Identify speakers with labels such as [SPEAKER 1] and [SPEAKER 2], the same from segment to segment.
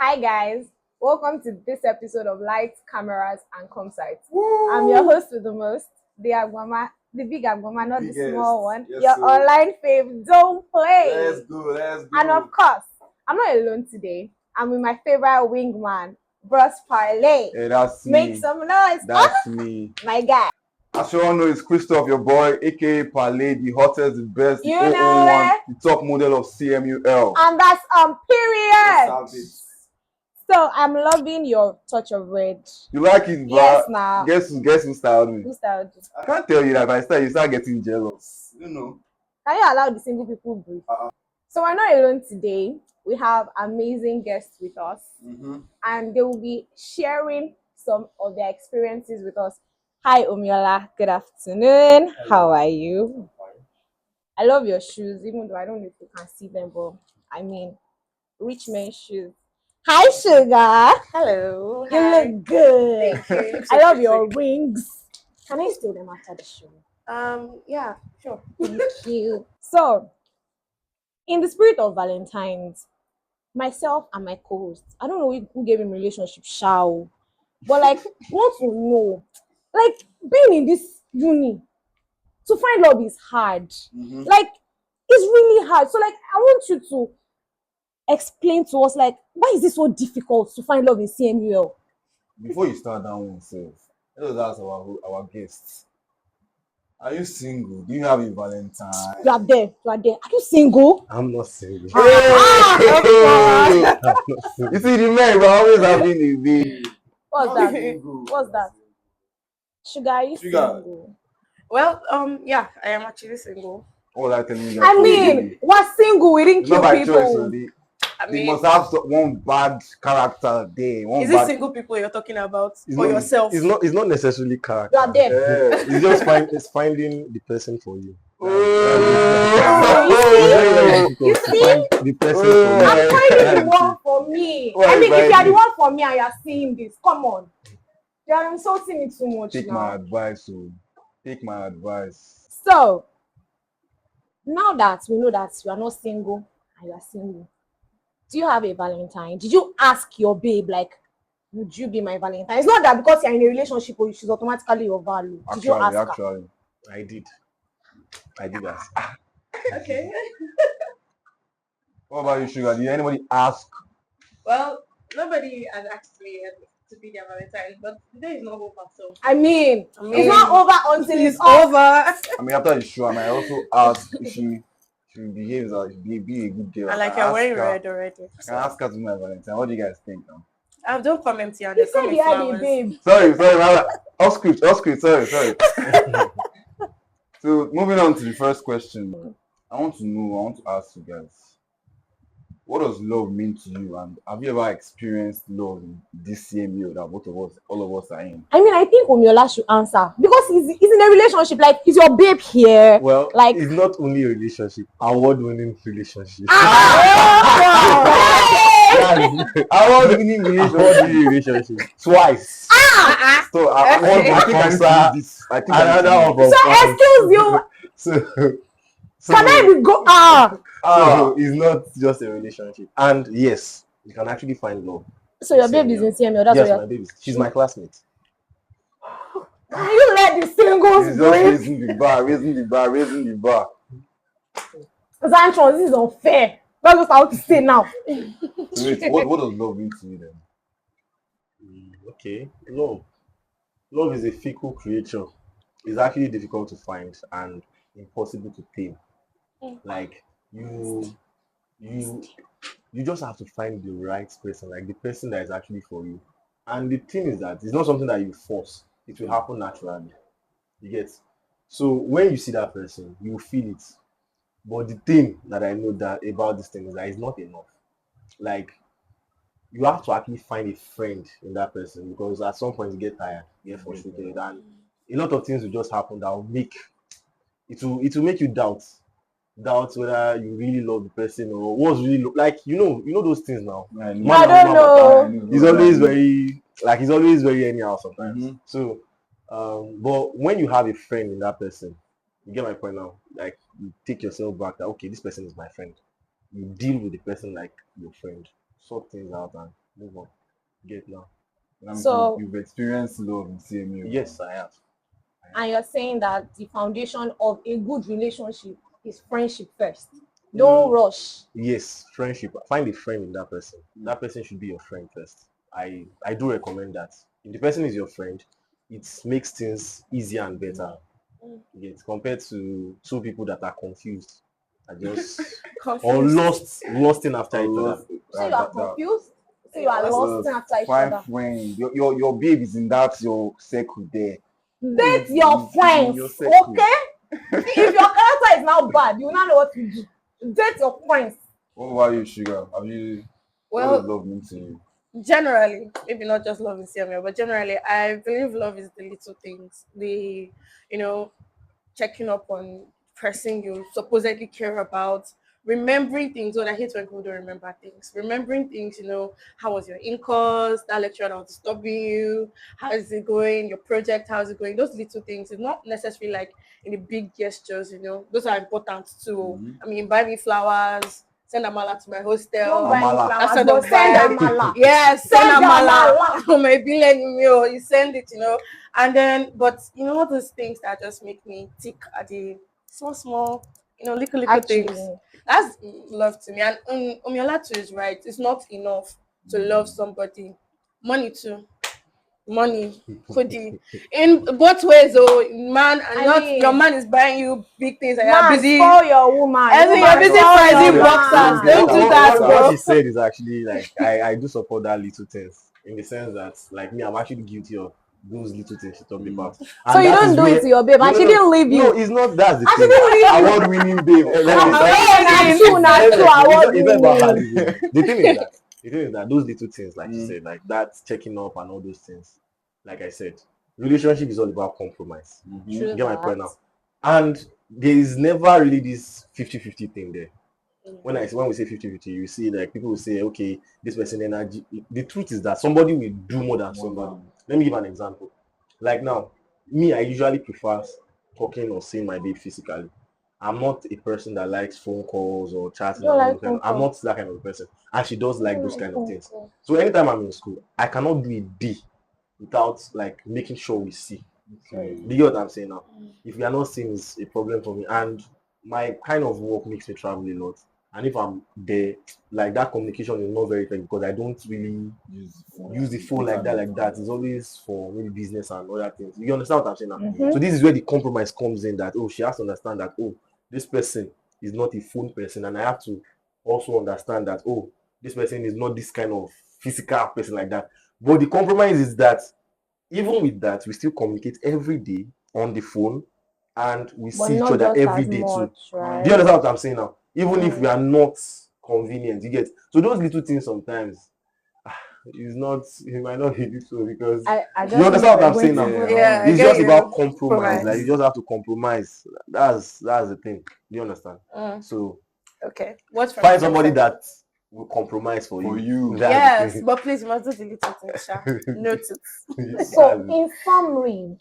[SPEAKER 1] Hi guys, welcome to this episode of Lights, Cameras, and Compssaites. I'm your host with the most, the Agwama, the big Agwama, not the small one.
[SPEAKER 2] Yes,
[SPEAKER 1] your
[SPEAKER 2] sir.
[SPEAKER 1] online fave, don't play.
[SPEAKER 2] Let's go.
[SPEAKER 1] And of course, I'm not alone today. I'm with my favorite wingman, Bros Parlay.
[SPEAKER 2] Hey, that's
[SPEAKER 1] Make
[SPEAKER 2] me.
[SPEAKER 1] some noise.
[SPEAKER 2] That's me.
[SPEAKER 1] My guy.
[SPEAKER 2] As you all know, it's Christoph, your boy, aka Palais, the hottest, the best, the
[SPEAKER 1] You
[SPEAKER 2] 001,
[SPEAKER 1] know it.
[SPEAKER 2] the top model of CMUL.
[SPEAKER 1] And that's period.
[SPEAKER 2] Let's have it.
[SPEAKER 1] So I'm loving your touch of red.
[SPEAKER 2] You like it, bro?
[SPEAKER 1] Yes, now.
[SPEAKER 2] Guess who styled me?
[SPEAKER 1] Who styled you?
[SPEAKER 2] I can't tell you that if I start, you start getting jealous. You know.
[SPEAKER 1] Can you allow the single people breathe? So we're not alone today. We have amazing guests with us, and they will be sharing some of their experiences with us. Hi, Omiola. Good afternoon.
[SPEAKER 3] Hello.
[SPEAKER 1] How are you? I love your shoes, even though I don't know if you can see them, but I mean, rich men's shoes. Hi, Shuga.
[SPEAKER 3] Hello.
[SPEAKER 1] You look good.
[SPEAKER 3] Thank you.
[SPEAKER 1] I love your rings. Can I steal them after the show?
[SPEAKER 3] Yeah, sure.
[SPEAKER 1] Thank you. So, in the spirit of Valentine's, myself and my co-host, I don't know who gave him relationship show, but like, want to know, like, being in this uni, to find love is hard. Like, it's really hard. So, like, I want you to explain to us, like, why is it so difficult to find love in CMUL?
[SPEAKER 2] Before you start that one, self, let us ask our guests. Are you single? Do you have a Valentine?
[SPEAKER 1] You are there. Are you single?
[SPEAKER 3] I'm not single.
[SPEAKER 1] Of course.
[SPEAKER 3] I'm not single.
[SPEAKER 2] You see, the men were always having a baby.
[SPEAKER 1] What's that? What's that? Sugar, are you single?
[SPEAKER 3] Well, yeah, I am actually single.
[SPEAKER 2] All I telling you guys.
[SPEAKER 1] I mean, we're single. We didn't
[SPEAKER 2] it's not
[SPEAKER 1] kill
[SPEAKER 2] by
[SPEAKER 1] people.
[SPEAKER 2] choice, so they
[SPEAKER 3] mean,
[SPEAKER 2] must have one bad character there. One
[SPEAKER 3] is
[SPEAKER 2] bad...
[SPEAKER 3] it single people you're talking about
[SPEAKER 4] It's
[SPEAKER 3] for
[SPEAKER 4] not,
[SPEAKER 3] yourself?
[SPEAKER 4] It's not necessarily character.
[SPEAKER 1] You are there.
[SPEAKER 2] Yeah.
[SPEAKER 4] It's just it's finding the person for you.
[SPEAKER 1] You see?
[SPEAKER 4] Find the person
[SPEAKER 1] I'm
[SPEAKER 4] for
[SPEAKER 1] finding the one for me.
[SPEAKER 2] Why
[SPEAKER 1] I mean, if you are the
[SPEAKER 2] this?
[SPEAKER 1] one for me and you are seeing this, come on. You are insulting me too much
[SPEAKER 2] Take
[SPEAKER 1] now.
[SPEAKER 2] my advice, take my advice.
[SPEAKER 1] So, now that we know that you are not single and you are single, do you have a Valentine? Did you ask your babe, like, would you be my Valentine? It's not that because you're in a relationship or she's automatically your value. Did you ask her?
[SPEAKER 2] Actually.
[SPEAKER 4] I did ask.
[SPEAKER 3] Okay.
[SPEAKER 2] What about you, Sugar? Did anybody ask?
[SPEAKER 3] Well, nobody has asked me yet to be their Valentine, but the day is not over, so.
[SPEAKER 1] I mean, it's not over until it's over.
[SPEAKER 3] I
[SPEAKER 2] I mean, after the show, I might also ask if she behaves as be a good girl.
[SPEAKER 3] like
[SPEAKER 2] I
[SPEAKER 3] you're
[SPEAKER 2] ask
[SPEAKER 3] wearing
[SPEAKER 2] her-
[SPEAKER 3] red already.
[SPEAKER 2] I can ask her to be my Valentine. What do you guys think now?
[SPEAKER 3] Don't comment here.
[SPEAKER 1] He said he had a babe.
[SPEAKER 2] Sorry, off script, sorry. So moving on to the first question. I want to ask you guys, what does love mean to you? And have you ever experienced love in this CMU that all of us are in?
[SPEAKER 1] I mean, I think Omiola should answer because he's in a relationship. Like, is your babe here?
[SPEAKER 4] Well,
[SPEAKER 1] like,
[SPEAKER 4] it's not only a relationship, award-winning relationship.
[SPEAKER 2] Award-winning
[SPEAKER 4] Relationship twice.
[SPEAKER 2] So I think I need to do this. I think I need to do this.
[SPEAKER 1] So excuse you.
[SPEAKER 4] So
[SPEAKER 1] Can I be go?
[SPEAKER 4] So it's not just a relationship. And yes, you can actually find love.
[SPEAKER 1] So your babe is in CMU. That's
[SPEAKER 4] Yes,
[SPEAKER 1] what
[SPEAKER 4] my baby. She's my classmate.
[SPEAKER 1] Can you let the singles
[SPEAKER 2] He's just
[SPEAKER 1] breathe?
[SPEAKER 2] raising the bar.
[SPEAKER 1] Zantron, this is unfair. That's what I want to say now.
[SPEAKER 2] So wait, what does love mean to you then?
[SPEAKER 4] Okay, love is a fickle creature. It's actually difficult to find and impossible to tame. Like you just have to find the right person, like the person that is actually for you. And the thing is that it's not something that you force. It will happen naturally. You get? So when you see that person, you feel it. But the thing that I know that about this thing is that it's not enough. Like you have to actually find a friend in that person, because at some point you get tired, you get frustrated, and a lot of things will just happen that will make it will make you doubt whether you really love the person or what's really like you know those things now.
[SPEAKER 1] I don't know.
[SPEAKER 4] He's always very anyhow sometimes. So but when you have a friend in that person, you get my point now. Like you take yourself back that okay, this person is my friend. You deal with the person like your friend, sort things out, and move on. Get now.
[SPEAKER 1] So,
[SPEAKER 2] You've experienced love in CMU.
[SPEAKER 4] Yes, I have.
[SPEAKER 1] and you're saying that the foundation of a good relationship is friendship first. Don't rush.
[SPEAKER 4] Yes, friendship. Find a friend in that person. That person should be your friend first. I do recommend that. If the person is your friend, it makes things easier and better. Yes, compared to two people that are confused, are just or lost in after each other.
[SPEAKER 1] So you are confused. So you are lost after each
[SPEAKER 2] Fine
[SPEAKER 1] other.
[SPEAKER 2] friend. Your babe is in that your circle there.
[SPEAKER 1] Date your friends,
[SPEAKER 2] your circle.
[SPEAKER 1] okay? If your character is now bad, you will not know what to do. Date your friends.
[SPEAKER 2] What about you, Sugar? What does
[SPEAKER 3] Well,
[SPEAKER 2] love mean to you?
[SPEAKER 3] generally, maybe not just love in CML, but generally, I believe love is the little things, the, you know, checking up on person you supposedly care about, remembering things. Oh, I hate when people don't remember things. Remembering things, how was your in-course, that lecturer that was disturbing you, how is it going, your project, how's it going? Those little things. It's not necessarily like in the big gestures, those are important too.
[SPEAKER 2] Mm-hmm.
[SPEAKER 3] I mean, buy me flowers, send amala to my
[SPEAKER 1] Don't
[SPEAKER 3] hostel.
[SPEAKER 1] buy me
[SPEAKER 2] Amala.
[SPEAKER 3] That
[SPEAKER 1] flowers,
[SPEAKER 3] sort
[SPEAKER 1] but
[SPEAKER 3] of
[SPEAKER 1] send
[SPEAKER 3] vibe.
[SPEAKER 1] amala.
[SPEAKER 3] Yes, send
[SPEAKER 1] Send the
[SPEAKER 3] amala.
[SPEAKER 1] amala.
[SPEAKER 3] Oh my billion meal. You send it, and then, but all those things that just make me tick at the small, little things.
[SPEAKER 1] Actually,
[SPEAKER 3] That's love to me. And Omiola too is right. It's not enough to love somebody. Money too. Money. Kudi. In both ways, oh man, and
[SPEAKER 1] I
[SPEAKER 3] not your
[SPEAKER 1] mean,
[SPEAKER 3] man is buying you big things and you're
[SPEAKER 1] man,
[SPEAKER 3] busy.
[SPEAKER 1] spoil your woman.
[SPEAKER 3] As in you're
[SPEAKER 1] Woman,
[SPEAKER 3] busy
[SPEAKER 1] spoil
[SPEAKER 3] pricing
[SPEAKER 1] your
[SPEAKER 3] boxers.
[SPEAKER 1] man.
[SPEAKER 3] Don't do that,
[SPEAKER 4] What
[SPEAKER 3] bro.
[SPEAKER 4] she said is actually like I do support that little things in the sense that like me, I'm actually guilty of those little things she talked about.
[SPEAKER 1] So
[SPEAKER 4] And
[SPEAKER 1] you
[SPEAKER 4] that
[SPEAKER 1] don't
[SPEAKER 4] is
[SPEAKER 1] do it
[SPEAKER 4] where
[SPEAKER 1] to your babe,
[SPEAKER 4] no
[SPEAKER 1] and
[SPEAKER 4] no
[SPEAKER 1] she
[SPEAKER 4] no
[SPEAKER 1] didn't leave
[SPEAKER 4] no,
[SPEAKER 1] you.
[SPEAKER 4] it's not that's the
[SPEAKER 1] And she
[SPEAKER 4] thing.
[SPEAKER 1] didn't leave you.
[SPEAKER 2] Award winning babe.
[SPEAKER 1] Hey, na true,
[SPEAKER 4] It's not about her
[SPEAKER 1] award
[SPEAKER 4] leaving. The thing is that those little things, like you said, like that checking up and all those things, like I said, relationship is all about compromise.
[SPEAKER 2] Mm-hmm.
[SPEAKER 4] You
[SPEAKER 1] True
[SPEAKER 4] get my point
[SPEAKER 1] that.
[SPEAKER 4] now? And there is never really this 50-50 thing there. When we say 50-50, you see like people will say, okay, this person energy. The truth is that somebody will do more than somebody. Let me give an example. Like now, me, I usually prefer talking or seeing my babe physically. I'm not a person that likes phone calls or chatting
[SPEAKER 1] You don't
[SPEAKER 4] and all
[SPEAKER 1] like
[SPEAKER 4] those kind
[SPEAKER 1] phone
[SPEAKER 4] of, I'm
[SPEAKER 1] call.
[SPEAKER 4] not that kind of a person. And she does
[SPEAKER 1] You
[SPEAKER 4] like
[SPEAKER 1] don't
[SPEAKER 4] those
[SPEAKER 1] like
[SPEAKER 4] kind of
[SPEAKER 1] phone
[SPEAKER 4] things.
[SPEAKER 1] call.
[SPEAKER 4] So anytime I'm in school, I cannot do a day without like making sure we see.
[SPEAKER 2] Okay.
[SPEAKER 4] Do you get what I'm saying now? If we are not seeing, it's a problem for me. And my kind of work makes me travel a lot. And if I'm there, like that communication is not very effective because I don't really use the phone like that. It's always for maybe business and other things. You understand what I'm saying now?
[SPEAKER 1] Mm-hmm.
[SPEAKER 4] So this is where the compromise comes in that, oh, she has to understand that, oh, this person is not a phone person. And I have to also understand that, oh, this person is not this kind of physical person like that. But the compromise is that even with that, we still communicate every day on the phone and we
[SPEAKER 1] But
[SPEAKER 4] see each
[SPEAKER 1] not
[SPEAKER 4] other
[SPEAKER 1] just
[SPEAKER 4] every
[SPEAKER 1] as
[SPEAKER 4] day too.
[SPEAKER 1] much,
[SPEAKER 4] Do you
[SPEAKER 1] right?
[SPEAKER 4] understand what I'm saying now? Even if we are not convenient, you get. So those little things sometimes is not, it might not be little because
[SPEAKER 1] I
[SPEAKER 4] you
[SPEAKER 1] just knew you
[SPEAKER 4] understand what
[SPEAKER 1] were
[SPEAKER 4] I'm
[SPEAKER 1] going
[SPEAKER 4] saying
[SPEAKER 1] to
[SPEAKER 4] now?
[SPEAKER 1] go
[SPEAKER 2] Yeah, I
[SPEAKER 1] there.
[SPEAKER 3] Yeah, I
[SPEAKER 2] want
[SPEAKER 4] It's
[SPEAKER 3] get
[SPEAKER 4] just
[SPEAKER 3] you.
[SPEAKER 4] about compromise. Like you
[SPEAKER 3] Compromise.
[SPEAKER 4] just have to compromise. That's the thing. Do you understand? So
[SPEAKER 3] Okay. What's from the
[SPEAKER 4] find somebody
[SPEAKER 3] same.
[SPEAKER 4] that will compromise for
[SPEAKER 2] for
[SPEAKER 4] you.
[SPEAKER 2] you.
[SPEAKER 4] That's
[SPEAKER 3] Yes,
[SPEAKER 4] the
[SPEAKER 3] but please, you must do the little things, Sha.
[SPEAKER 4] thing.
[SPEAKER 3] Note it.
[SPEAKER 4] That's
[SPEAKER 1] So,
[SPEAKER 4] it.
[SPEAKER 1] in summary,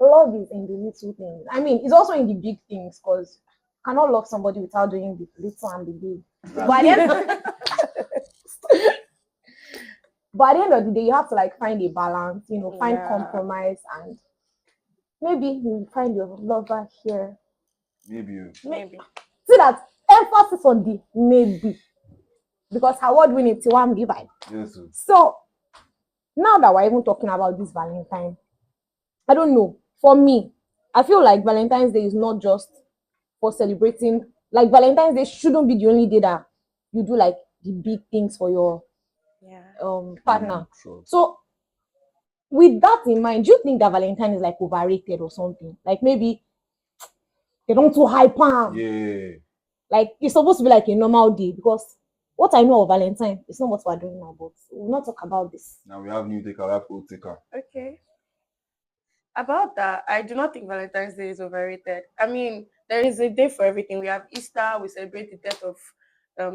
[SPEAKER 1] love is in the little things. I mean, it's also in the big things because cannot love somebody without doing the little and the big. But at the end of the day, you have to like find a balance, find
[SPEAKER 3] Yeah.
[SPEAKER 1] compromise, and maybe you find your lover here.
[SPEAKER 2] Maybe.
[SPEAKER 3] Maybe.
[SPEAKER 1] See that emphasis on the maybe because award winning to one give vibe.
[SPEAKER 2] Yes.
[SPEAKER 1] So now that we're even talking about this Valentine, I don't know. For me, I feel like Valentine's Day is not just for celebrating. Like Valentine's Day shouldn't be the only day that you do like the big things for your
[SPEAKER 3] Yeah.
[SPEAKER 1] partner.
[SPEAKER 4] Sure.
[SPEAKER 1] So with that in mind, do you think that Valentine is like overrated or something? Like maybe they don't too hype on.
[SPEAKER 2] Yeah.
[SPEAKER 1] Like it's supposed to be like a normal day because what I know of Valentine, it's not what we're doing now, but we'll not talk about this.
[SPEAKER 2] Now we have new taker, we have old taker.
[SPEAKER 3] Okay. About that, I do not think Valentine's Day is overrated. I mean, there is a day for everything. We have Easter, we celebrate the death of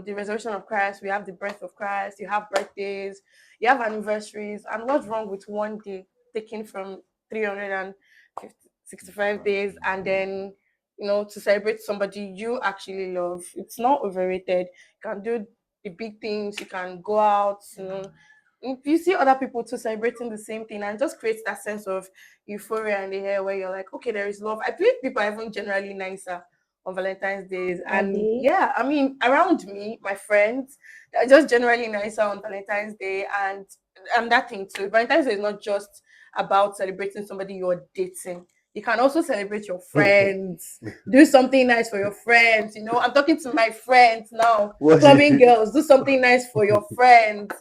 [SPEAKER 3] the resurrection of Christ, we have the birth of Christ, you have birthdays, you have anniversaries. And what's wrong with one day taken from 365 days and then, to celebrate somebody you actually love? It's not overrated. You can do the big things. You can go out, If you see other people too celebrating the same thing, and just creates that sense of euphoria in the air where you're like, okay, there is love. I believe people are even generally nicer on Valentine's Days.
[SPEAKER 1] Are
[SPEAKER 3] And
[SPEAKER 1] they?
[SPEAKER 3] yeah, I mean, around me, my friends, they're just generally nicer on Valentine's Day. And that thing too. Valentine's Day is not just about celebrating somebody you're dating. You can also celebrate your friends, do something nice for your friends. I'm talking to my friends now,
[SPEAKER 4] What's
[SPEAKER 3] clubbing
[SPEAKER 4] it?
[SPEAKER 3] girls, do something nice for your friends.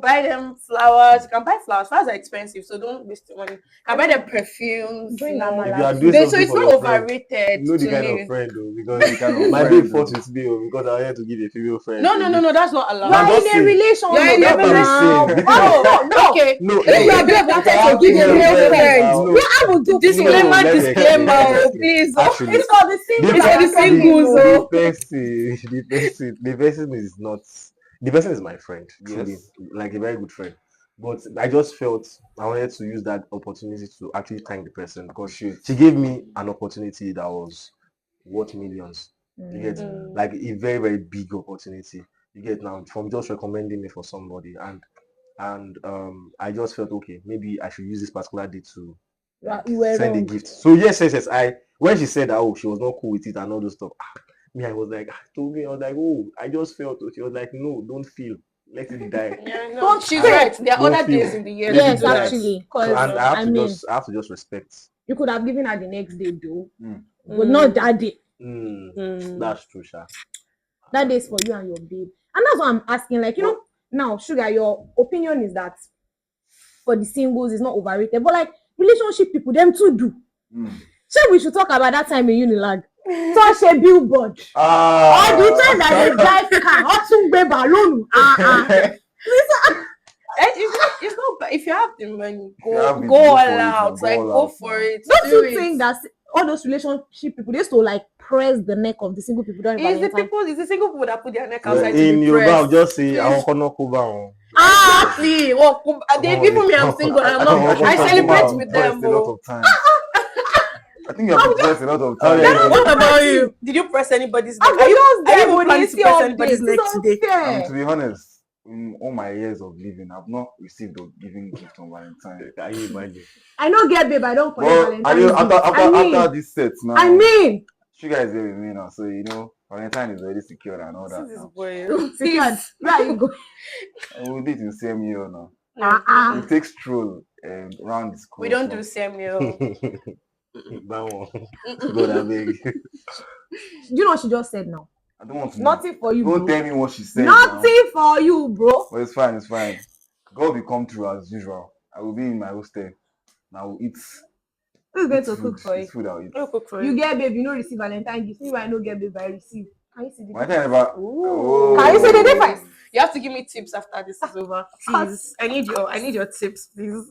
[SPEAKER 3] Buy them flowers. You can buy flowers. Flowers are expensive, so don't waste your money. You can buy them perfumes.
[SPEAKER 1] Doing that
[SPEAKER 4] If
[SPEAKER 1] my
[SPEAKER 4] you are
[SPEAKER 1] last
[SPEAKER 4] doing
[SPEAKER 3] So
[SPEAKER 4] something
[SPEAKER 3] it's
[SPEAKER 4] for
[SPEAKER 3] not
[SPEAKER 4] your friend,
[SPEAKER 3] overrated
[SPEAKER 4] you know the
[SPEAKER 3] to
[SPEAKER 4] kind of
[SPEAKER 3] me.
[SPEAKER 4] friend though,
[SPEAKER 2] You know the kind
[SPEAKER 4] because
[SPEAKER 2] of
[SPEAKER 4] my
[SPEAKER 2] friend
[SPEAKER 4] babe fought
[SPEAKER 2] though.
[SPEAKER 4] with me because I had to give a female friend.
[SPEAKER 3] No, no, no, no. That's not
[SPEAKER 1] You
[SPEAKER 3] allowed.
[SPEAKER 4] I'm
[SPEAKER 1] are
[SPEAKER 4] just
[SPEAKER 1] in a
[SPEAKER 4] saying.
[SPEAKER 1] relationship
[SPEAKER 3] You're in a
[SPEAKER 4] That's what I'm
[SPEAKER 1] now.
[SPEAKER 4] saying.
[SPEAKER 1] Oh, no, no.
[SPEAKER 3] Okay.
[SPEAKER 4] No,
[SPEAKER 1] If your babe
[SPEAKER 2] You can
[SPEAKER 1] wanted to
[SPEAKER 2] have
[SPEAKER 1] give a
[SPEAKER 2] female
[SPEAKER 1] male
[SPEAKER 3] friends
[SPEAKER 1] friend,
[SPEAKER 2] now.
[SPEAKER 4] no,
[SPEAKER 1] you I will do
[SPEAKER 3] Disclaimer,
[SPEAKER 4] let me explain.
[SPEAKER 3] disclaimer, please.
[SPEAKER 4] Actually,
[SPEAKER 1] It's for the singles
[SPEAKER 3] It's
[SPEAKER 1] that
[SPEAKER 3] for the
[SPEAKER 1] are talking,
[SPEAKER 3] singles,
[SPEAKER 1] oh.
[SPEAKER 4] the person is not. The person is my friend, truly,
[SPEAKER 2] Yes.
[SPEAKER 4] like a very good friend. But I just felt I wanted to use that opportunity to actually thank the person because
[SPEAKER 2] Shit.
[SPEAKER 4] she gave me an opportunity that was worth millions. You get
[SPEAKER 3] Mm.
[SPEAKER 4] like a very very big opportunity. You get now from just recommending me for somebody and I just felt okay, maybe I should use this particular day to like
[SPEAKER 1] You were
[SPEAKER 4] send a
[SPEAKER 1] wrong.
[SPEAKER 4] gift. So yes. I when she said that she was not cool with it and all those stuff, me I was like, I was like, oh, I just felt. She was like, no, don't feel, let it die.
[SPEAKER 3] Yeah, no,
[SPEAKER 1] Don't
[SPEAKER 3] she's
[SPEAKER 1] say.
[SPEAKER 3] right. There are
[SPEAKER 4] Don't
[SPEAKER 3] other
[SPEAKER 4] feel,
[SPEAKER 3] days in the year
[SPEAKER 4] let
[SPEAKER 3] to
[SPEAKER 4] it
[SPEAKER 1] Yes,
[SPEAKER 3] do
[SPEAKER 4] die.
[SPEAKER 3] that.
[SPEAKER 1] actually,
[SPEAKER 4] So
[SPEAKER 1] because
[SPEAKER 4] and I
[SPEAKER 1] I mean,
[SPEAKER 4] have to just respect.
[SPEAKER 1] you could have given her the next day, though,
[SPEAKER 2] Mm.
[SPEAKER 1] but not that day.
[SPEAKER 4] That's true, Sha.
[SPEAKER 1] That day is for you and your babe, and that's what I'm asking. Like, now, Sugar, your opinion is that for the singles is not overrated, but like relationship people, them too do.
[SPEAKER 2] Mm.
[SPEAKER 1] So we should talk about that time in Unilag. Touch a billboard. Or the time that they
[SPEAKER 2] Ah.
[SPEAKER 1] drive car, or some baby balloon.
[SPEAKER 3] It's not bad. If you have the money,
[SPEAKER 2] You have it,
[SPEAKER 3] go
[SPEAKER 2] go
[SPEAKER 3] all
[SPEAKER 2] for it now.
[SPEAKER 3] out.
[SPEAKER 2] Go
[SPEAKER 3] Like,
[SPEAKER 2] all
[SPEAKER 3] go
[SPEAKER 2] out
[SPEAKER 3] for
[SPEAKER 2] now.
[SPEAKER 3] it.
[SPEAKER 1] Don't
[SPEAKER 3] Do
[SPEAKER 1] you
[SPEAKER 3] it.
[SPEAKER 1] think that all those relationship people, they used to like press the neck of the single people during Valentine?
[SPEAKER 3] It's the single people that put their neck
[SPEAKER 2] Yeah.
[SPEAKER 3] outside to
[SPEAKER 4] In
[SPEAKER 3] be
[SPEAKER 4] Yoruba, I'll
[SPEAKER 3] pressed.
[SPEAKER 4] just say, I
[SPEAKER 3] Please.
[SPEAKER 4] want to know.
[SPEAKER 3] Exactly. Well, even me, I'm single.
[SPEAKER 2] I
[SPEAKER 3] I'm
[SPEAKER 2] think
[SPEAKER 3] not.
[SPEAKER 2] you're
[SPEAKER 3] I celebrate
[SPEAKER 2] been
[SPEAKER 3] with
[SPEAKER 2] pressed
[SPEAKER 3] them.
[SPEAKER 2] a lot
[SPEAKER 3] Oh.
[SPEAKER 2] of times. I think you've been pressed a lot of times.
[SPEAKER 4] Okay.
[SPEAKER 3] What about
[SPEAKER 1] pressing.
[SPEAKER 3] you? Did you press anybody's
[SPEAKER 1] I
[SPEAKER 3] neck?
[SPEAKER 1] go just
[SPEAKER 3] Are you
[SPEAKER 1] there,
[SPEAKER 3] even
[SPEAKER 1] but
[SPEAKER 3] planning
[SPEAKER 1] they
[SPEAKER 3] to
[SPEAKER 1] see
[SPEAKER 3] press anybody's
[SPEAKER 1] updates.
[SPEAKER 3] neck
[SPEAKER 1] It's
[SPEAKER 3] today?
[SPEAKER 1] unfair.
[SPEAKER 2] To be honest, in all my years of living, I've not received or given gift on Valentine.
[SPEAKER 4] Can you imagine?
[SPEAKER 1] I don't get babe, I don't collect
[SPEAKER 2] But I
[SPEAKER 1] Valentine's
[SPEAKER 2] know
[SPEAKER 1] gift.
[SPEAKER 2] after this set now,
[SPEAKER 1] I mean,
[SPEAKER 2] Sugar is here with me now, so Valentine is already secured and all that
[SPEAKER 3] This
[SPEAKER 2] now.
[SPEAKER 3] boy.
[SPEAKER 1] secured. Where you go?
[SPEAKER 2] We'll do it in CMUL now.
[SPEAKER 3] No,
[SPEAKER 2] We'll take stroll around this
[SPEAKER 3] we
[SPEAKER 2] course.
[SPEAKER 3] don't do CMUL.
[SPEAKER 4] That one. God, I beg.
[SPEAKER 1] Do you know what she just said now?
[SPEAKER 2] I don't want to know.
[SPEAKER 1] Nothing for you,
[SPEAKER 2] Don't
[SPEAKER 1] bro.
[SPEAKER 2] tell me what she said now.
[SPEAKER 1] Nothing for you, bro.
[SPEAKER 2] But it's fine. God will come through as usual. I will be in my hostel. And I will eat.
[SPEAKER 1] Who's going
[SPEAKER 2] Eat
[SPEAKER 1] to
[SPEAKER 2] food.
[SPEAKER 1] cook for you?
[SPEAKER 2] It's food I'll eat.
[SPEAKER 3] I'll cook for
[SPEAKER 1] You
[SPEAKER 3] you.
[SPEAKER 1] get babe, you don't receive Valentine gift. Me, when I don't get babe, I receive. Can you see the
[SPEAKER 2] Valentine never.
[SPEAKER 3] Ooh.
[SPEAKER 1] Can you see the difference?
[SPEAKER 3] You have to give me tips after this is over, please. I need your tips, please.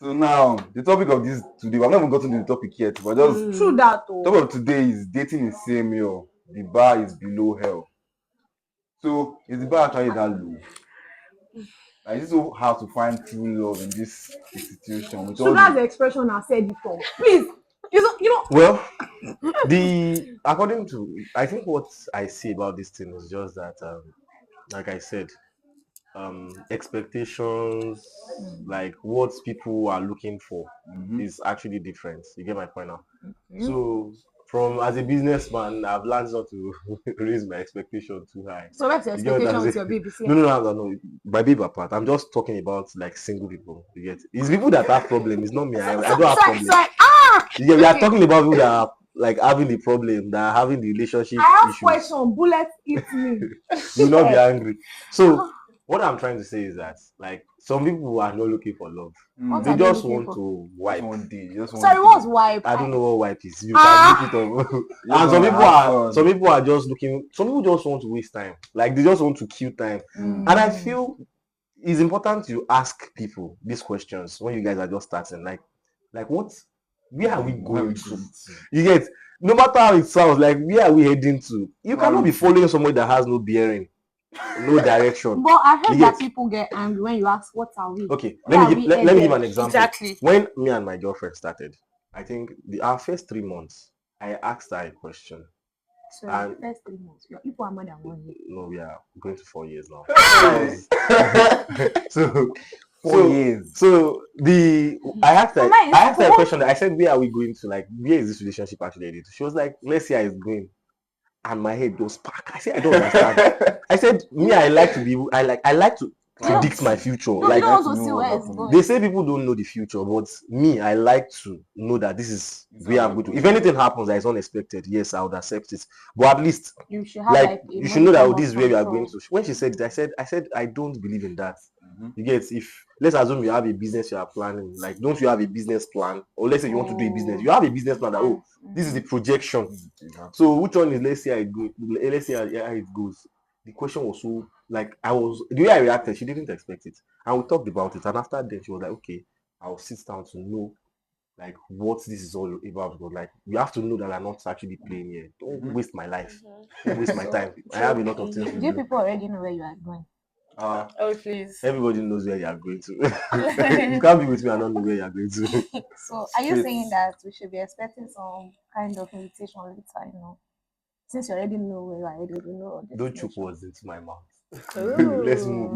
[SPEAKER 2] So now the topic of this today, I've not even gotten to the topic yet, but just
[SPEAKER 1] True that,
[SPEAKER 2] topic
[SPEAKER 1] oh.
[SPEAKER 2] of today is dating in CMUL. The bar is below hell. So is the bar actually that low? Like, is it so hard to find true love in this institution with all
[SPEAKER 1] Sugar's
[SPEAKER 2] the
[SPEAKER 1] expression has said it all. Please, you know.
[SPEAKER 4] Well, according to I think what I see about this thing is just that like I said, expectations, like what people are looking for is actually different. You get my point now? So from as a businessman, I've learned not to raise my expectation too high.
[SPEAKER 1] So what's your
[SPEAKER 4] You get what
[SPEAKER 1] expectation
[SPEAKER 4] I'm
[SPEAKER 1] with
[SPEAKER 4] saying?
[SPEAKER 1] your baby? See?
[SPEAKER 4] No. My baby apart. I'm just talking about like single people. You get? It's people that have problem. It's not me. I don't have problem. You get? We are talking about people that are like having the problem, that are having the relationship
[SPEAKER 1] I have
[SPEAKER 4] issues.
[SPEAKER 1] question. Bullet eat me.
[SPEAKER 4] You will not be angry. So what I'm trying to say is that like some people are not looking for love.
[SPEAKER 1] What
[SPEAKER 4] They
[SPEAKER 1] are they
[SPEAKER 4] just
[SPEAKER 1] looking
[SPEAKER 4] want
[SPEAKER 1] for?
[SPEAKER 4] to
[SPEAKER 2] just
[SPEAKER 4] wipe.
[SPEAKER 2] one day, just one
[SPEAKER 1] Sorry,
[SPEAKER 2] day.
[SPEAKER 1] what's wipe?
[SPEAKER 4] I don't know what wipe is. You can look it up. And some people are just looking. Some people just want to waste time. Like they just want to kill time. And I feel it's important to ask people these questions when you guys are just starting. Like where are we going to? You get? No matter how it sounds, like where are we heading to? You cannot be following somebody that has no bearing, no direction.
[SPEAKER 1] But I heard that people get angry when you ask, what are we?
[SPEAKER 4] Okay,
[SPEAKER 1] Where
[SPEAKER 4] let me give an example.
[SPEAKER 3] Exactly.
[SPEAKER 4] When me and my girlfriend started, I think our first 3 months, I asked her a question.
[SPEAKER 1] So
[SPEAKER 4] And-
[SPEAKER 1] the first 3 months, if we're more than 1 year.
[SPEAKER 4] No, we are going to 4 years now.
[SPEAKER 2] So
[SPEAKER 4] So
[SPEAKER 2] 4 years.
[SPEAKER 4] So I asked her,
[SPEAKER 1] Mama is
[SPEAKER 4] I asked her a
[SPEAKER 1] cool.
[SPEAKER 4] question. I said, "Where are we going to? Like, where is this relationship actually headed to?" She was like, "Let's see how it's going." And my head goes back. I said, "I don't understand." I said, "Me, I like to be. I like to predict my future.
[SPEAKER 1] No,
[SPEAKER 4] Like
[SPEAKER 1] you don't
[SPEAKER 2] like
[SPEAKER 1] want
[SPEAKER 2] to
[SPEAKER 1] to see
[SPEAKER 2] know
[SPEAKER 1] where
[SPEAKER 2] what
[SPEAKER 1] it's
[SPEAKER 2] happened.
[SPEAKER 1] going.
[SPEAKER 4] they say, people don't know the future, but me, I like to know that this is
[SPEAKER 2] It's
[SPEAKER 4] where I'm
[SPEAKER 2] not
[SPEAKER 4] going to.
[SPEAKER 2] good.
[SPEAKER 4] If anything happens that is unexpected, yes, I would accept it. But at least,
[SPEAKER 1] You should have
[SPEAKER 4] like,
[SPEAKER 1] like a
[SPEAKER 4] you should know that, oh,
[SPEAKER 1] modicum
[SPEAKER 4] this
[SPEAKER 1] of
[SPEAKER 4] is where we are going
[SPEAKER 1] control.
[SPEAKER 4] to." When she said it, I said, I don't believe in that.
[SPEAKER 2] Mhm.
[SPEAKER 4] You get, if let's assume you have a business you are planning, like, don't you have a business plan? Or let's say you want to do a business, you have a business plan that, oh, this is the projection. So which one is, let's see how it goes, let's see how it goes. The question was so, like, the way I reacted, she didn't expect it. And we talked about it. And after that, she was like, okay, I'll sit down to know, like, what this is all about. But like, you have to know that I'm not actually playing here. Don't waste my life. Don't waste my
[SPEAKER 1] So,
[SPEAKER 4] time. I have a lot of things to
[SPEAKER 1] do you
[SPEAKER 4] do.
[SPEAKER 1] people already know where you are going?
[SPEAKER 3] Oh, please.
[SPEAKER 4] Everybody knows where you are going to. You can't be with me and not know where you are going to.
[SPEAKER 1] So are you
[SPEAKER 2] Straight.
[SPEAKER 1] saying that we should be expecting some kind of invitation later, since you already know where you are headed, you know the
[SPEAKER 4] Don't choke
[SPEAKER 1] destination.
[SPEAKER 4] words into my mouth.
[SPEAKER 3] Ooh.
[SPEAKER 4] Let's move.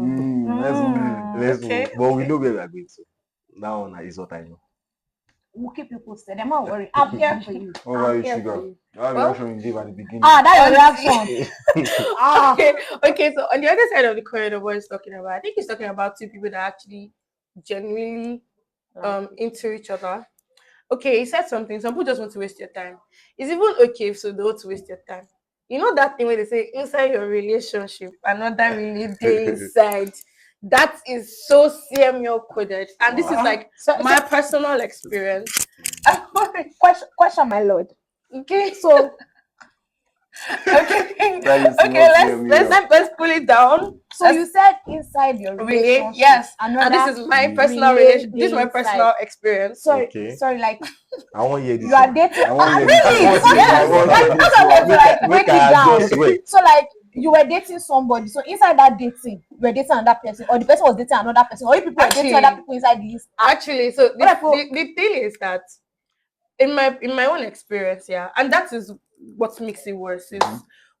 [SPEAKER 2] Let's move.
[SPEAKER 4] Let's
[SPEAKER 3] Okay,
[SPEAKER 4] move. But we
[SPEAKER 3] okay.
[SPEAKER 4] know where we are going to. That one is what I know.
[SPEAKER 1] We'll keep you posted. I'm not worried. I'm here for you.
[SPEAKER 2] What about
[SPEAKER 1] I'm
[SPEAKER 2] you,
[SPEAKER 1] here
[SPEAKER 2] Shuga?
[SPEAKER 1] for you.
[SPEAKER 2] That
[SPEAKER 3] Well-
[SPEAKER 2] reaction you gave at the beginning.
[SPEAKER 1] That your
[SPEAKER 3] Honestly.
[SPEAKER 1] reaction. Ah,
[SPEAKER 3] Okay, so on the other side of the coin of what he's talking about, I think he's talking about two people that actually genuinely into each other. Okay, he said something. Some people just want to waste your time. It's even okay if so they want to waste your time. You know that thing where they say inside your relationship, another really day inside. That is so CMUL coded. And this is
[SPEAKER 2] Wow.
[SPEAKER 3] like
[SPEAKER 1] so,
[SPEAKER 3] my personal experience.
[SPEAKER 1] question, my lord.
[SPEAKER 3] Okay.
[SPEAKER 1] So
[SPEAKER 3] Okay.
[SPEAKER 2] That is
[SPEAKER 3] Okay,
[SPEAKER 2] not
[SPEAKER 3] let's
[SPEAKER 2] CMUL.
[SPEAKER 3] let's pull it down.
[SPEAKER 1] you said inside your relationship.
[SPEAKER 3] Yes,
[SPEAKER 1] Another
[SPEAKER 3] and this is my personal
[SPEAKER 1] relay
[SPEAKER 3] relation. This is my
[SPEAKER 1] inside.
[SPEAKER 3] personal experience.
[SPEAKER 1] Sorry,
[SPEAKER 4] Okay.
[SPEAKER 1] sorry, like
[SPEAKER 4] I want to hear this.
[SPEAKER 1] you are
[SPEAKER 4] one.
[SPEAKER 1] dating.
[SPEAKER 2] I want to hear
[SPEAKER 1] Really?
[SPEAKER 2] this one.
[SPEAKER 1] Yes.
[SPEAKER 2] I want to hear this
[SPEAKER 1] That's what I
[SPEAKER 2] one.
[SPEAKER 1] was like,
[SPEAKER 4] Make
[SPEAKER 1] break
[SPEAKER 4] I
[SPEAKER 1] it down.
[SPEAKER 4] adjust way.
[SPEAKER 1] So like you were dating somebody. So inside that dating, you were dating another person, or the person was dating another person, or you people were dating
[SPEAKER 3] Actually-
[SPEAKER 1] other people inside this.
[SPEAKER 3] Actually, so
[SPEAKER 1] What I feel-
[SPEAKER 3] the thing is that in my own experience, yeah, and that is what makes it worse is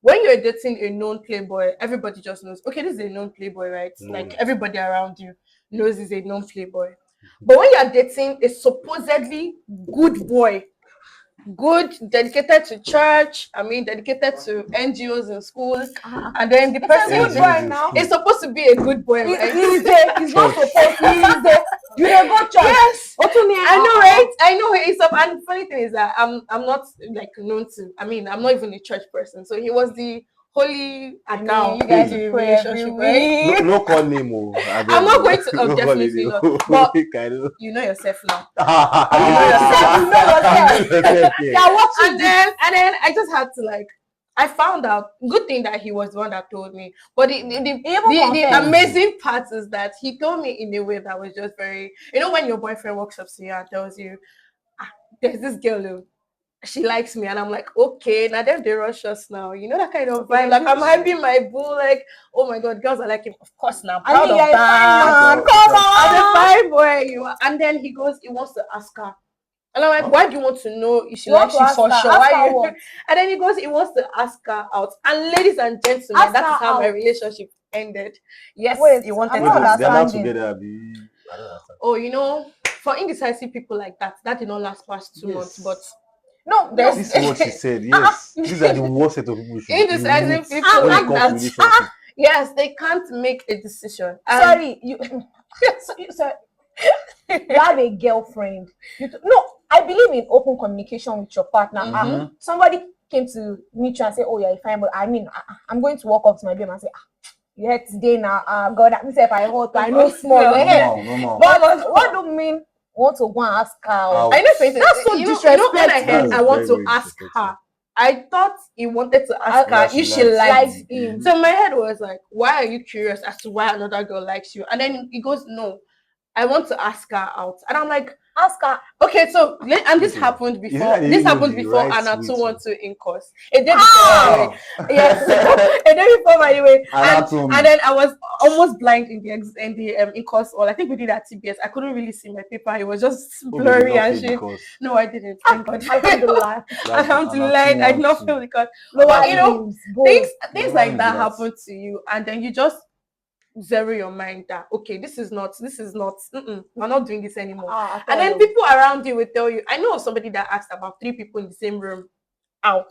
[SPEAKER 3] when you're dating a known playboy, everybody just knows, okay, this is a known playboy, right? Like everybody around you knows he's a known playboy. But when you're dating a supposedly good boy, good, dedicated to church, dedicated to NGOs in school, and then the
[SPEAKER 1] It's a
[SPEAKER 3] person
[SPEAKER 1] good boy now.
[SPEAKER 3] is supposed to be a good boy, right?
[SPEAKER 1] He's not supposed to. You dey go church.
[SPEAKER 3] Yes,
[SPEAKER 1] Otuni,
[SPEAKER 3] I know, right? I know he's up. And the funny thing is that I'm not like known to. I'm not even a church person. So he was the holy cow
[SPEAKER 1] you guys
[SPEAKER 3] in the
[SPEAKER 1] pray every
[SPEAKER 3] relationship, right?
[SPEAKER 1] week.
[SPEAKER 4] No call name. Oh,
[SPEAKER 3] I'm not going to.
[SPEAKER 4] no call
[SPEAKER 3] Definitely
[SPEAKER 4] name.
[SPEAKER 3] not. But
[SPEAKER 4] I know.
[SPEAKER 3] you know yourself now.
[SPEAKER 1] You know yourself.
[SPEAKER 4] Yourself,
[SPEAKER 1] You
[SPEAKER 4] yeah.
[SPEAKER 1] are watching
[SPEAKER 3] And then I just had to like. I found out. Good thing that he was the one that told me. But the
[SPEAKER 1] confessed.
[SPEAKER 3] amazing part is that he told me in a way that was just very. You know when your boyfriend walks up to you and tells you, "There's this girl who she likes me," and I'm like, okay, now then they rush us now. You know that kind of vibe. Like I'm hyping my boo, like, oh my god, girls are like him. Of course now,
[SPEAKER 1] I
[SPEAKER 3] proud
[SPEAKER 1] mean,
[SPEAKER 3] of
[SPEAKER 1] you're a fine
[SPEAKER 3] that.
[SPEAKER 1] man. Come
[SPEAKER 3] As a
[SPEAKER 1] on.
[SPEAKER 3] fine boy, you are. And then he goes, he wants to ask her. And I'm like, why do you want to know if she
[SPEAKER 1] You want
[SPEAKER 3] likes
[SPEAKER 1] to
[SPEAKER 3] you
[SPEAKER 1] ask
[SPEAKER 3] for
[SPEAKER 1] her?
[SPEAKER 3] sure?
[SPEAKER 1] Ask
[SPEAKER 3] Why
[SPEAKER 1] her
[SPEAKER 3] you?
[SPEAKER 1] what?
[SPEAKER 3] And then he goes, he wants to ask her out. And ladies and gentlemen,
[SPEAKER 1] Ask
[SPEAKER 3] that is
[SPEAKER 1] her
[SPEAKER 3] how my
[SPEAKER 1] out.
[SPEAKER 3] relationship ended. Yes,
[SPEAKER 1] Wait,
[SPEAKER 3] he wanted
[SPEAKER 1] I'm
[SPEAKER 3] to
[SPEAKER 1] not
[SPEAKER 3] ask
[SPEAKER 4] They're
[SPEAKER 3] her.
[SPEAKER 4] not
[SPEAKER 1] understanding.
[SPEAKER 4] together. I don't understand.
[SPEAKER 3] Oh, you know, for indecisive people like that, that did not last past 2 months, but
[SPEAKER 1] No,
[SPEAKER 3] there's
[SPEAKER 4] This is what she said. Yes, these are the worst set of people you
[SPEAKER 3] indecisive
[SPEAKER 4] meet
[SPEAKER 3] people
[SPEAKER 4] when
[SPEAKER 3] like
[SPEAKER 4] it comes to
[SPEAKER 3] that.
[SPEAKER 4] relationship.
[SPEAKER 3] Yes, they can't make a decision. And
[SPEAKER 1] sorry, you. Sorry, you have a girlfriend. No, I believe in open communication with your partner. Somebody came to meet you and say, "Oh, you're fine," but I'm going to walk up to my babe and say, "Yeah, today now, God, that means if I hold, I know small."
[SPEAKER 2] Normal.
[SPEAKER 1] But what do you mean? Want to go and ask her?
[SPEAKER 2] Ouch.
[SPEAKER 3] I know, for instance,
[SPEAKER 1] That's so
[SPEAKER 3] you know, when I heard
[SPEAKER 1] disrespectful.
[SPEAKER 3] I want
[SPEAKER 4] Very,
[SPEAKER 3] to
[SPEAKER 4] very
[SPEAKER 3] ask
[SPEAKER 4] disrespectful.
[SPEAKER 3] her, I thought he wanted to ask
[SPEAKER 2] Whether
[SPEAKER 3] her
[SPEAKER 2] she
[SPEAKER 3] if she
[SPEAKER 2] likes
[SPEAKER 3] liked
[SPEAKER 2] you.
[SPEAKER 3] him. So my head was like, why are you curious as to why another girl likes you? And then he goes, no, I want to ask her out. And I'm like,
[SPEAKER 1] Ask her.
[SPEAKER 3] Okay, so and this
[SPEAKER 4] Okay.
[SPEAKER 3] happened
[SPEAKER 4] Is it
[SPEAKER 3] before.
[SPEAKER 4] that they
[SPEAKER 3] This
[SPEAKER 4] didn't
[SPEAKER 3] happened
[SPEAKER 4] use the
[SPEAKER 3] before
[SPEAKER 4] right
[SPEAKER 3] Anna
[SPEAKER 4] way
[SPEAKER 3] too
[SPEAKER 4] to-
[SPEAKER 3] want to in course. It did
[SPEAKER 1] Ah!
[SPEAKER 3] before, by the way. Yes, it did before by the way.
[SPEAKER 2] Anna told me.
[SPEAKER 3] And then I was almost blind in the in course. Or I think we did at TBS. I couldn't really see my paper. It was just
[SPEAKER 4] Oh, you did
[SPEAKER 3] blurry
[SPEAKER 4] not
[SPEAKER 3] and
[SPEAKER 4] fail
[SPEAKER 3] shit.
[SPEAKER 4] because
[SPEAKER 3] No, I didn't. Thank God.
[SPEAKER 1] Alhamdulillah.
[SPEAKER 3] Alhamdulillah,
[SPEAKER 2] Anna
[SPEAKER 3] I
[SPEAKER 2] too
[SPEAKER 3] did not
[SPEAKER 2] wants
[SPEAKER 3] feel
[SPEAKER 2] to.
[SPEAKER 3] because
[SPEAKER 1] Lower
[SPEAKER 3] you know
[SPEAKER 1] limbs,
[SPEAKER 3] things
[SPEAKER 1] both.
[SPEAKER 3] things
[SPEAKER 2] Why
[SPEAKER 3] like
[SPEAKER 2] is
[SPEAKER 3] that
[SPEAKER 2] that?
[SPEAKER 3] happen to you, and then you just zero your mind that okay, this is not we're not doing this anymore.
[SPEAKER 1] Ah,
[SPEAKER 3] And then people around you will tell you. I know of somebody that asked about 3 people in the same room out.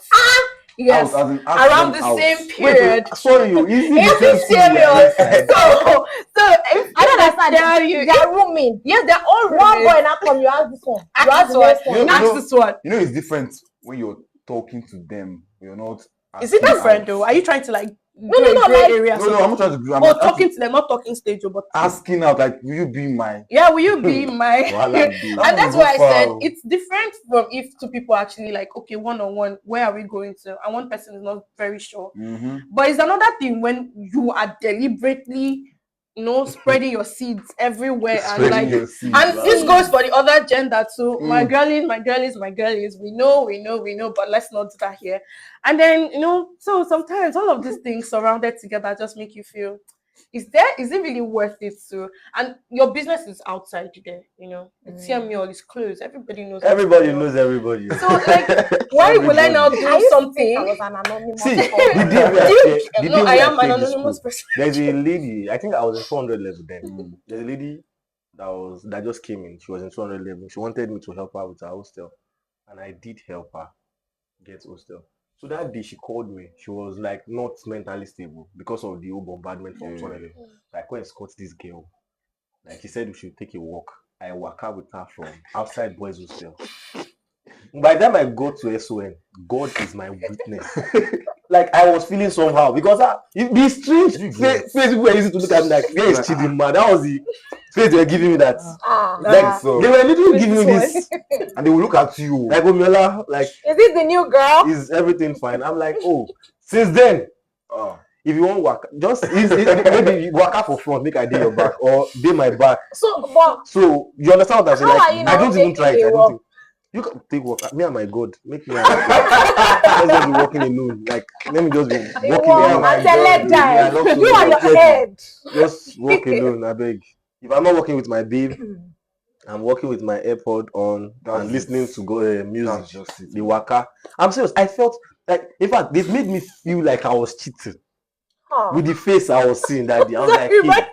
[SPEAKER 3] Yes,
[SPEAKER 2] Out, as in ask
[SPEAKER 3] around
[SPEAKER 2] them
[SPEAKER 3] the
[SPEAKER 2] out.
[SPEAKER 3] same
[SPEAKER 4] Wait,
[SPEAKER 3] period.
[SPEAKER 4] sorry, you is it the
[SPEAKER 3] Is
[SPEAKER 4] same
[SPEAKER 3] it
[SPEAKER 4] school you are
[SPEAKER 3] serious?
[SPEAKER 4] inside?
[SPEAKER 3] So if
[SPEAKER 1] I don't understand.
[SPEAKER 3] tell you,
[SPEAKER 1] They are rooming.
[SPEAKER 3] yes, they're all
[SPEAKER 1] One
[SPEAKER 3] roommates.
[SPEAKER 1] boy now come, you ask this one. You
[SPEAKER 3] Ask
[SPEAKER 1] ask
[SPEAKER 3] this
[SPEAKER 1] the
[SPEAKER 3] one.
[SPEAKER 1] next one.
[SPEAKER 3] Ask this one.
[SPEAKER 2] You know it's different when you're talking to them. You're not
[SPEAKER 3] Is it
[SPEAKER 2] asking
[SPEAKER 3] different
[SPEAKER 2] out.
[SPEAKER 3] though? Are you trying to like
[SPEAKER 1] No,
[SPEAKER 3] do a gray
[SPEAKER 1] like
[SPEAKER 3] area?
[SPEAKER 2] No, I'm not trying to do. I'm
[SPEAKER 3] Oh,
[SPEAKER 2] asking,
[SPEAKER 3] talking to them, not talking stage, but
[SPEAKER 2] asking out. Like, will you be my?
[SPEAKER 3] yeah, will you be my
[SPEAKER 4] Wahala
[SPEAKER 3] and
[SPEAKER 4] dey.
[SPEAKER 2] That
[SPEAKER 3] that's
[SPEAKER 2] will
[SPEAKER 3] why
[SPEAKER 2] go
[SPEAKER 3] I said
[SPEAKER 2] far.
[SPEAKER 3] it's different from if two people actually like okay, one-on-one, where are we going to? And one person is not very sure.
[SPEAKER 2] Mm-hmm.
[SPEAKER 3] But it's another thing when you are deliberately, spreading your seeds everywhere and
[SPEAKER 2] Spreading
[SPEAKER 3] like
[SPEAKER 2] your seeds.
[SPEAKER 3] and
[SPEAKER 2] Wow.
[SPEAKER 3] this goes for the other gender too. My
[SPEAKER 2] Mm.
[SPEAKER 3] girlies, my girlies, my girlies. We know, but let's not do that here. And then so sometimes all of these things surrounded together just make you feel, is it really worth it to? And your business is outside there, the CMUL is closed. Everybody knows. what
[SPEAKER 4] Everybody
[SPEAKER 3] CMUL
[SPEAKER 4] knows everybody.
[SPEAKER 3] So like, why will I now
[SPEAKER 2] Everybody.
[SPEAKER 3] do
[SPEAKER 1] I used to think I
[SPEAKER 3] something?
[SPEAKER 1] was an anonymous
[SPEAKER 3] See,
[SPEAKER 1] caller.
[SPEAKER 4] The day we
[SPEAKER 3] Do you-
[SPEAKER 4] the
[SPEAKER 3] no,
[SPEAKER 4] day
[SPEAKER 3] I
[SPEAKER 4] we
[SPEAKER 3] am an
[SPEAKER 4] attend this
[SPEAKER 3] anonymous
[SPEAKER 4] school,
[SPEAKER 3] person.
[SPEAKER 4] there's a lady, I think I was in 400 level then.
[SPEAKER 2] Mm.
[SPEAKER 4] There's a lady that just came in. She was in 200 level. She wanted me to help her with her hostel. And I did help her get hostel. So that day she called me. She was like not mentally stable because of the whole bombardment from 200 level. So I could escort this girl. Like she said we should take a walk. I walk out with her from outside boys hostel. By the time I got to SON, God is my witness. Like I was feeling somehow because the strange face people were using to look at me like, where is Chidinma? That was the face they were giving me that. Like
[SPEAKER 2] So
[SPEAKER 4] they were literally giving me
[SPEAKER 3] this
[SPEAKER 4] this,
[SPEAKER 2] and they will look at you.
[SPEAKER 4] like Omiola, like
[SPEAKER 1] Is this the new girl?
[SPEAKER 4] is everything fine? I'm like, oh, since then,
[SPEAKER 2] Oh.
[SPEAKER 4] if you want work, just maybe you work out for front, make I do your back or do my back.
[SPEAKER 1] So, but
[SPEAKER 4] So you understand what I'm saying?
[SPEAKER 1] how
[SPEAKER 4] Like
[SPEAKER 1] are you
[SPEAKER 4] I
[SPEAKER 1] not
[SPEAKER 4] don't even try
[SPEAKER 1] taking
[SPEAKER 4] it.
[SPEAKER 1] a
[SPEAKER 4] I don't
[SPEAKER 1] walk?
[SPEAKER 4] think you can take work. Me and my God, make me and let's just be walking alone. Like let me just be walking
[SPEAKER 1] Well,
[SPEAKER 4] alone.
[SPEAKER 2] my
[SPEAKER 1] I tell
[SPEAKER 2] God,
[SPEAKER 1] her
[SPEAKER 2] me, I
[SPEAKER 1] die.
[SPEAKER 2] love to
[SPEAKER 1] You and
[SPEAKER 2] walk.
[SPEAKER 1] your head.
[SPEAKER 4] Just walk alone. I beg. If I'm not working with my babe, I'm working with my AirPod on
[SPEAKER 2] That's
[SPEAKER 4] and listening
[SPEAKER 2] it.
[SPEAKER 4] to music.
[SPEAKER 2] That's just it.
[SPEAKER 4] The waka. I'm serious. I felt like, in fact, they made me feel like I was cheating
[SPEAKER 1] Huh.
[SPEAKER 4] with the face I was seeing that day. I was like, hey,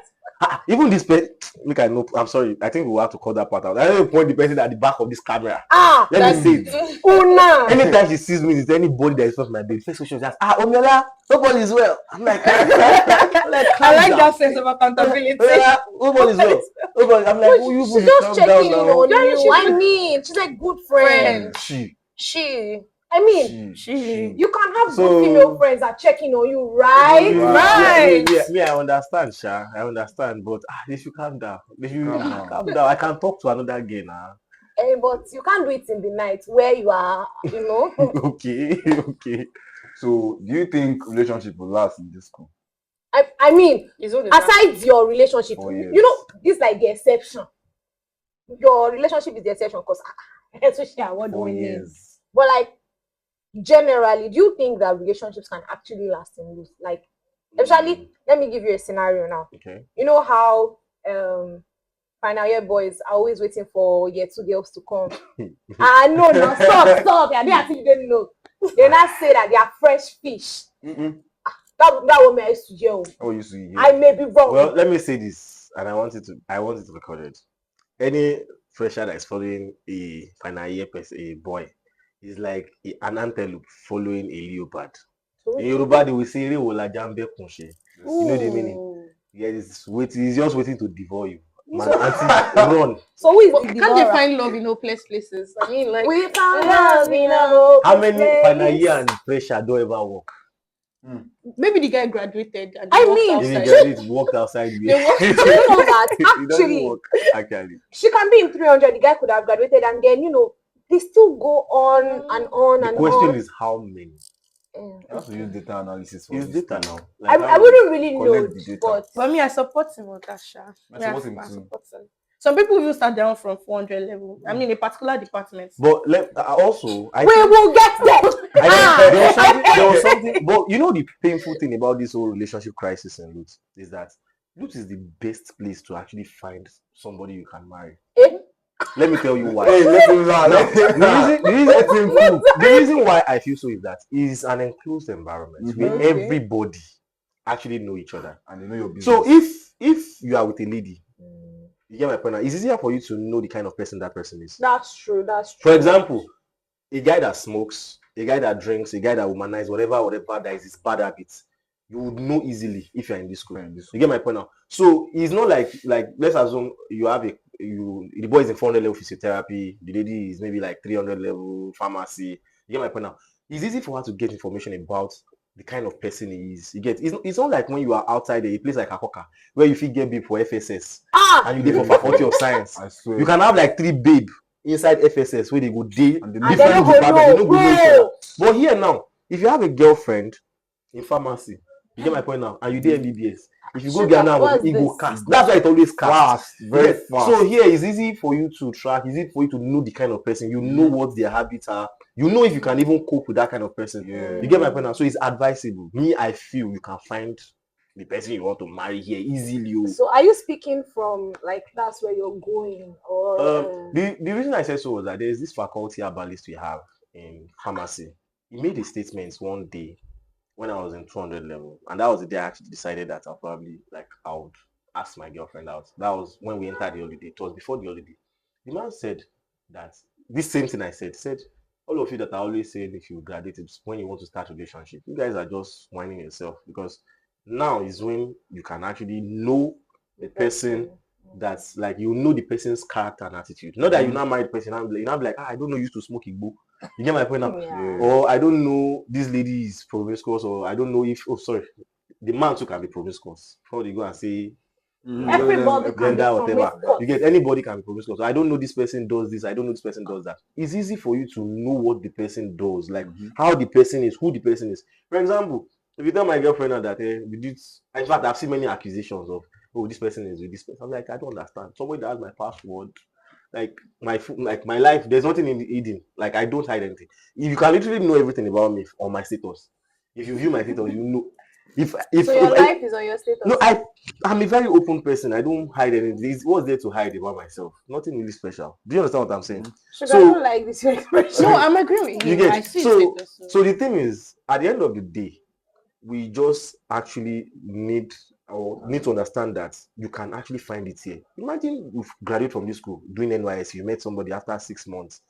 [SPEAKER 4] even this person. Look, I know. I'm sorry. I think we'll have to cut that part out. I don't point the person at the back of this camera. Let me say it.
[SPEAKER 1] Una.
[SPEAKER 4] Anytime she sees me, is there anybody that is not my baby? First question she asks, Omiola, nobody is well. I'm like, I'm like,
[SPEAKER 3] I like
[SPEAKER 4] calm down.
[SPEAKER 3] that sense of accountability.
[SPEAKER 4] Nobody is well. Nobody. I'm like, oh, you
[SPEAKER 1] She's
[SPEAKER 4] people
[SPEAKER 1] just
[SPEAKER 4] calm down
[SPEAKER 1] checking in
[SPEAKER 4] now.
[SPEAKER 1] on
[SPEAKER 3] Yeah,
[SPEAKER 1] you.
[SPEAKER 3] she's
[SPEAKER 1] I
[SPEAKER 3] good.
[SPEAKER 1] mean, she's a good friend.
[SPEAKER 2] She.
[SPEAKER 1] I mean,
[SPEAKER 2] She.
[SPEAKER 1] you can have
[SPEAKER 4] So-
[SPEAKER 1] good female friends that checking on you, right?
[SPEAKER 3] Right.
[SPEAKER 4] Me, I understand, Sha. I understand, but they should calm down. They should
[SPEAKER 2] Calm down.
[SPEAKER 4] calm down. I can talk to another girl now.
[SPEAKER 1] But you can't do it in the night where you are,
[SPEAKER 4] Okay.
[SPEAKER 2] So, do you think relationship will last in this school?
[SPEAKER 1] I mean,
[SPEAKER 3] It's only that.
[SPEAKER 1] aside your relationship,
[SPEAKER 2] 4 years.
[SPEAKER 1] this is like the exception. Your relationship is the exception because especially what do
[SPEAKER 2] 4
[SPEAKER 1] we need?
[SPEAKER 2] years.
[SPEAKER 1] But like generally, do you think that relationships can actually last in this? Like, especially, let me give you a scenario now.
[SPEAKER 4] Okay.
[SPEAKER 1] You know how final year boys are always waiting for year 2 girls to come. No, stop. I didn't think you didn't know. They not say that they are fresh fish.
[SPEAKER 2] Mm-mm.
[SPEAKER 1] That what I used to hear.
[SPEAKER 2] Oh, you see.
[SPEAKER 1] I may be wrong.
[SPEAKER 4] Well, let me say this, and I want it to record it. Any fresher that is following a final year person, a boy, is like an antelope following a leopard. In Yoruba, they will say, "Ere wo la jambe kunshe." You know the meaning?
[SPEAKER 1] Ooh.
[SPEAKER 4] Yeah, he's just waiting to devour you. Man, auntie, run.
[SPEAKER 1] So who is
[SPEAKER 3] But
[SPEAKER 1] the
[SPEAKER 3] can't they
[SPEAKER 1] devourer?
[SPEAKER 3] find love in hopeless places? I mean, like,
[SPEAKER 1] We found love in a hopeless
[SPEAKER 4] How many final
[SPEAKER 1] place.
[SPEAKER 4] year and fresher don't ever work?
[SPEAKER 3] maybe the guy graduated and
[SPEAKER 1] I
[SPEAKER 3] he walked
[SPEAKER 1] mean,
[SPEAKER 4] If you
[SPEAKER 3] outside.
[SPEAKER 4] get it, walked outside.
[SPEAKER 3] They walked-
[SPEAKER 1] Do you know that
[SPEAKER 4] It doesn't
[SPEAKER 1] actually
[SPEAKER 4] work, actually.
[SPEAKER 1] she can be in 300, the guy could have graduated, and then they still go on and on
[SPEAKER 4] The
[SPEAKER 1] and
[SPEAKER 4] question
[SPEAKER 1] on.
[SPEAKER 4] is how many?
[SPEAKER 2] You have to use data analysis for
[SPEAKER 4] Use
[SPEAKER 2] this
[SPEAKER 4] data
[SPEAKER 2] thing.
[SPEAKER 4] now. Like
[SPEAKER 1] I
[SPEAKER 4] how
[SPEAKER 1] wouldn't really know,
[SPEAKER 2] collect the data.
[SPEAKER 1] but
[SPEAKER 3] But me, I support him on that, Sha.
[SPEAKER 2] I
[SPEAKER 3] Yeah,
[SPEAKER 2] support him
[SPEAKER 3] I
[SPEAKER 2] too.
[SPEAKER 3] support him. Some people will start down from 400 level. I mean, a particular department.
[SPEAKER 4] But also, I
[SPEAKER 1] We
[SPEAKER 4] think
[SPEAKER 1] will get there.
[SPEAKER 4] there was something. But you know, the painful thing about this whole relationship crisis in Loot is that Loot is the best place to actually find somebody you can marry.
[SPEAKER 1] Eh?
[SPEAKER 4] Let me tell you why.
[SPEAKER 2] Hey, let him
[SPEAKER 4] Now,
[SPEAKER 2] let him cook.
[SPEAKER 4] the reason why I feel so is that it's an enclosed environment where
[SPEAKER 3] Okay.
[SPEAKER 4] everybody actually know each other.
[SPEAKER 2] And you know your business.
[SPEAKER 4] So if you are with a lady, you get my point now, it's easier for you to know the kind of person that person is.
[SPEAKER 1] That's true. That's true.
[SPEAKER 4] For example, a guy that smokes, a guy that drinks, a guy that womanize, whatever that is his bad habits, you would know easily if you're in this school. You get my point now. So it's not like let's assume you have the boy is in 400 level physiotherapy, the lady is maybe like 300 level pharmacy. You get my point now. It's easy for her to get information about the kind of person he is. You get it's not like when you are outside a place like Akoka where you feel get babe for FSS and you live for Faculty of Science.
[SPEAKER 2] I swear.
[SPEAKER 4] You can have like 3 babe inside FSS where they go day
[SPEAKER 2] And
[SPEAKER 1] And they don't go know, bro.
[SPEAKER 4] but here now, if you have a girlfriend in pharmacy, you get my point now, and you do MBBS, if you go
[SPEAKER 1] Sugar,
[SPEAKER 4] Ghana,
[SPEAKER 1] what's
[SPEAKER 4] it go
[SPEAKER 1] this?
[SPEAKER 4] cast. That's why it always cast.
[SPEAKER 2] Fast, very
[SPEAKER 4] Yes.
[SPEAKER 2] fast.
[SPEAKER 4] So here it's easy for you to track, easy for you to know the kind of person, you know what their habits are, you know if you can even cope with that kind of person.
[SPEAKER 2] Yeah.
[SPEAKER 4] You get my point now. So it's advisable. Me, I feel you can find the person you want to marry here easily.
[SPEAKER 1] So are you speaking from like that's where you're going, or
[SPEAKER 4] The reason I said so was that there's this faculty herbalist we have in pharmacy. He made a statement one day when I was in 200 level, and that was the day I actually decided that I would ask my girlfriend out. That was when we entered the holiday. It was before the holiday. The man said that this same thing I said all of you that are always saying if you graduate, it's when you want to start a relationship, you guys are just whining yourself, because now is when you can actually know the person that's like, you know the person's character and attitude. Not that you now marry the person, you now be like, I don't know, used to smoke igbo. You get my point now?
[SPEAKER 1] Yeah.
[SPEAKER 4] Or I don't know this lady is promiscuous, or I don't know if the man too can be promiscuous. Before they go and say
[SPEAKER 1] everybody can be
[SPEAKER 4] gender, whatever.
[SPEAKER 1] promiscuous.
[SPEAKER 4] You get, anybody can be promiscuous. So I don't know this person does this, I don't know this person does that. It's easy for you to know what the person does, like how the person is, who the person is. For example, if you tell my girlfriend now that we did, in fact I've seen many accusations of, oh, this person is with this person. I'm like, I don't understand. Somebody that has my password, like my life, there's nothing in the hidden. Like, I don't hide anything. If you can literally know everything about me on my status, if you view my status, you know. If
[SPEAKER 1] So your life is on your status.
[SPEAKER 4] no, I'm a very open person. I don't hide anything. What's there to hide about myself? Nothing really special. Do you understand what I'm saying?
[SPEAKER 1] Sugar, I don't like this expression.
[SPEAKER 3] No, I'm agreeing with
[SPEAKER 4] You
[SPEAKER 3] you.
[SPEAKER 4] get
[SPEAKER 3] I see
[SPEAKER 4] so
[SPEAKER 3] it.
[SPEAKER 4] so the thing is, at the end of the day, we just actually need to understand that you can actually find it here. Imagine you graduate from this school doing NYS, you met somebody after 6 months,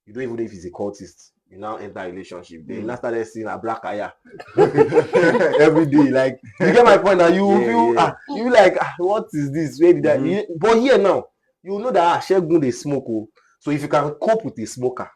[SPEAKER 4] you don't even know if he's a cultist, you now enter a relationship, then you now started seeing a black eye every day. Like, you get my point now. You feel you like, what is this? Where did I? But here now, you know that Shegun they smoke. So if you can cope with a smoker,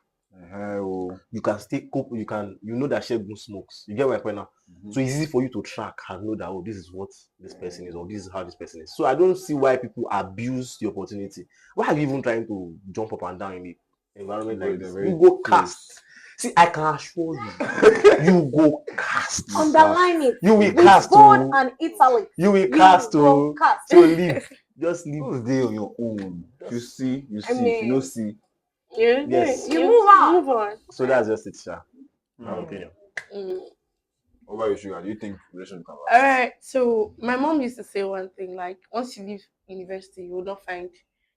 [SPEAKER 4] you can stay cope. You know that Shegun smokes. You get my point now. So it's easy for you to track and know that, oh, this is what this person is, or this is how this person is. So I don't see why people abuse the opportunity. Why are you even trying to jump up and down in the environment like this? You go cast. See, I can assure you, you go cast.
[SPEAKER 1] Underline it.
[SPEAKER 4] You will
[SPEAKER 1] With
[SPEAKER 4] cast
[SPEAKER 1] bold and italic.
[SPEAKER 4] You will cast
[SPEAKER 1] go cast.
[SPEAKER 4] to live. Just live.
[SPEAKER 2] Who's there on your own? You see,
[SPEAKER 1] I mean,
[SPEAKER 2] you know, see.
[SPEAKER 4] Yes.
[SPEAKER 1] You move on.
[SPEAKER 3] Move on.
[SPEAKER 4] So that's just it, sir. My opinion.
[SPEAKER 2] What about you, Sugar? Do you think relationship can
[SPEAKER 3] All
[SPEAKER 2] last?
[SPEAKER 3] right. So my mom used to say one thing, like, once you leave university, you will not find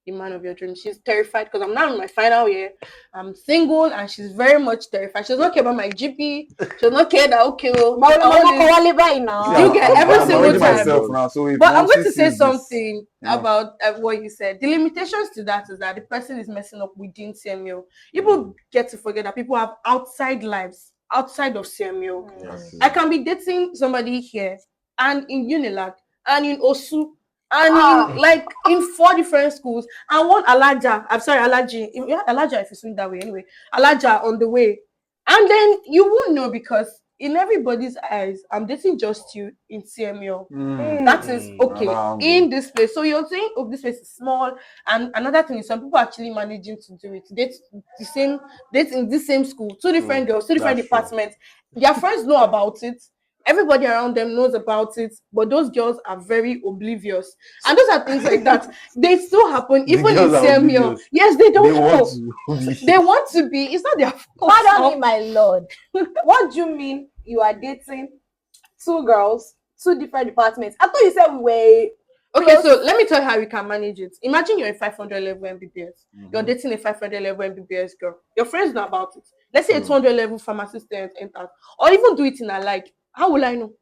[SPEAKER 3] the man of your dreams. She's terrified because I'm now in my final year. I'm single, and she's very much terrified. She does not care about my GP. She does not care that, okay, well,
[SPEAKER 1] But
[SPEAKER 3] Do you get every single
[SPEAKER 2] managing
[SPEAKER 3] time?
[SPEAKER 2] myself now, so if
[SPEAKER 3] But I'm
[SPEAKER 2] once
[SPEAKER 3] going
[SPEAKER 2] she
[SPEAKER 3] to say
[SPEAKER 2] sees this,
[SPEAKER 3] something
[SPEAKER 2] you know.
[SPEAKER 3] about what you said. The limitations to that is that the person is messing up within CMU. People get to forget that people have outside lives outside of CMU.
[SPEAKER 2] Yes,
[SPEAKER 3] I can be dating somebody here and in Unilag and in Osu and in 4 different schools and one Alaja. I'm sorry, Alaji. Yeah, Alaja if you swing that way anyway. Alaja on the way. And then you won't know because in everybody's eyes, I'm dating just you in CMU. That is okay in this place. So you're saying, oh, this place is small. And another thing is some people actually managing to do it. Date in the same school, 2 different girls, 2 different departments. Their friends know about it. everybody around them knows about it, but those girls are very oblivious. And those are things like that. They still happen
[SPEAKER 4] The
[SPEAKER 3] even in
[SPEAKER 4] girls are
[SPEAKER 3] CMUL.
[SPEAKER 4] oblivious.
[SPEAKER 3] Yes, they
[SPEAKER 4] They
[SPEAKER 3] don't
[SPEAKER 4] want
[SPEAKER 3] know.
[SPEAKER 4] to be.
[SPEAKER 3] They want to be. It's not their fault.
[SPEAKER 1] Pardon me, my lord. What do you mean you are dating two girls, two different departments? I thought you said we were
[SPEAKER 3] Okay,
[SPEAKER 1] close.
[SPEAKER 3] so let me tell you how we can manage it. Imagine you're a 500 level MBBS. You're
[SPEAKER 2] Mhm.
[SPEAKER 3] dating a 500 level MBBS girl. Your friends know about it. Let's say a
[SPEAKER 2] Mm.
[SPEAKER 3] 200 level pharmacy student enters, or even do it in a like. How will I know?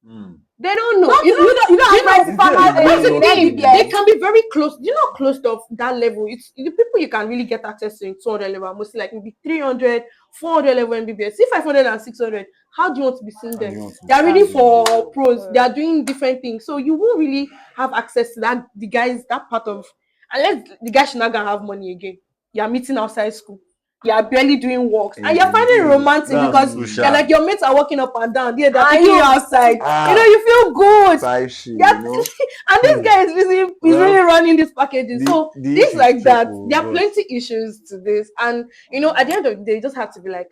[SPEAKER 2] Mm.
[SPEAKER 3] They don't know.
[SPEAKER 1] Don't
[SPEAKER 3] You know,
[SPEAKER 1] you don't
[SPEAKER 3] you
[SPEAKER 1] have friends
[SPEAKER 3] know,
[SPEAKER 1] in
[SPEAKER 2] Is there
[SPEAKER 1] farmers
[SPEAKER 2] a
[SPEAKER 3] that's
[SPEAKER 2] way
[SPEAKER 3] the
[SPEAKER 1] in
[SPEAKER 2] not
[SPEAKER 3] thing.
[SPEAKER 2] to
[SPEAKER 3] They
[SPEAKER 1] MBBS.
[SPEAKER 3] can be very close. You know, close to that level. It's the people you can really get access to in 200 level, mostly like maybe 300, 400 level MBBS. See 500 and 600. How do you want to be seeing
[SPEAKER 2] How do
[SPEAKER 3] them?
[SPEAKER 2] you want to
[SPEAKER 3] They are reading
[SPEAKER 2] see them?
[SPEAKER 3] for pros. They are doing different things. So you won't really have access to that. The guys, that part of, unless the guy should not gonna have money again. You are meeting outside school. You are barely doing works, and you're finding it romantic
[SPEAKER 4] That's
[SPEAKER 3] because
[SPEAKER 4] social.
[SPEAKER 3] you're like your mates are walking up and down. Yeah, they're
[SPEAKER 1] Are
[SPEAKER 3] taking you
[SPEAKER 1] you-
[SPEAKER 3] outside.
[SPEAKER 4] Ah.
[SPEAKER 3] You know, you feel good.
[SPEAKER 2] Side shit,
[SPEAKER 3] Yeah.
[SPEAKER 2] you know?
[SPEAKER 3] And this guy is really
[SPEAKER 4] Well,
[SPEAKER 3] running this packaging. So
[SPEAKER 4] the
[SPEAKER 3] things
[SPEAKER 4] issue
[SPEAKER 3] like
[SPEAKER 4] is
[SPEAKER 3] that,
[SPEAKER 4] triple,
[SPEAKER 3] there are
[SPEAKER 4] but
[SPEAKER 3] plenty issues to this. And you know, at the end of the day, you just have to be like,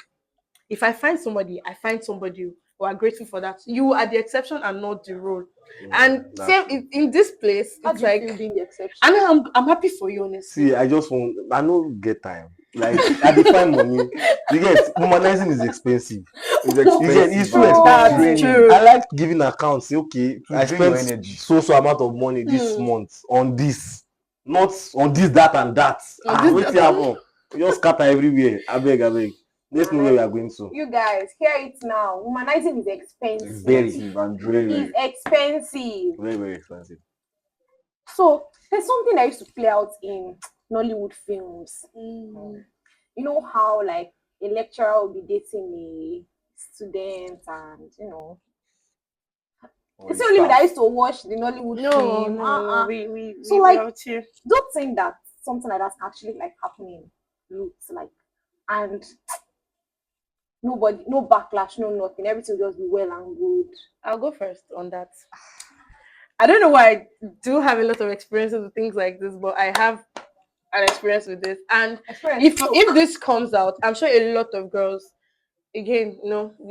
[SPEAKER 3] if I find somebody, I find somebody who are grateful for that. You are the exception and not the rule. And
[SPEAKER 4] that's
[SPEAKER 3] same
[SPEAKER 4] true.
[SPEAKER 3] in this place,
[SPEAKER 1] How
[SPEAKER 3] it's
[SPEAKER 1] do you
[SPEAKER 3] like,
[SPEAKER 1] feel being the exception?
[SPEAKER 3] and I'm happy for you, honestly.
[SPEAKER 4] See, I don't get time. Like, I define money. You get, humanizing is expensive.
[SPEAKER 2] It's
[SPEAKER 4] You get,
[SPEAKER 2] expensive.
[SPEAKER 4] it's too
[SPEAKER 2] And
[SPEAKER 3] That's
[SPEAKER 4] expensive.
[SPEAKER 3] true.
[SPEAKER 4] I like giving accounts. Say, okay,
[SPEAKER 2] To
[SPEAKER 4] I
[SPEAKER 2] drain your
[SPEAKER 4] spent
[SPEAKER 2] energy.
[SPEAKER 4] so amount of money this
[SPEAKER 3] Hmm.
[SPEAKER 4] month on this, not on this, that, and that.
[SPEAKER 3] On this,
[SPEAKER 4] Wait
[SPEAKER 3] that,
[SPEAKER 4] till happen. You just scatter everywhere. I beg. Let's know where we are going to.
[SPEAKER 1] You guys, hear it now. Humanizing is expensive.
[SPEAKER 4] Very,
[SPEAKER 2] Expensive and
[SPEAKER 1] It's
[SPEAKER 2] draining.
[SPEAKER 1] expensive.
[SPEAKER 4] very, very expensive.
[SPEAKER 1] So there's something that used to play out in Nollywood films. You know how like a lecturer will be dating a student, and
[SPEAKER 2] Or
[SPEAKER 1] it's
[SPEAKER 2] the
[SPEAKER 1] only me that
[SPEAKER 2] staff.
[SPEAKER 1] used to watch the Nollywood
[SPEAKER 3] no,
[SPEAKER 1] film.
[SPEAKER 3] no, we
[SPEAKER 1] So
[SPEAKER 3] we
[SPEAKER 1] like,
[SPEAKER 3] are here.
[SPEAKER 1] don't think that something like that's actually like happening. Roots like, and nobody, no backlash, no nothing. Everything will just be well and good.
[SPEAKER 3] I'll go first on that. I don't know why I do have a lot of experiences with things like this, but I have an experience with this. And if this comes out, I'm sure a lot of girls, again,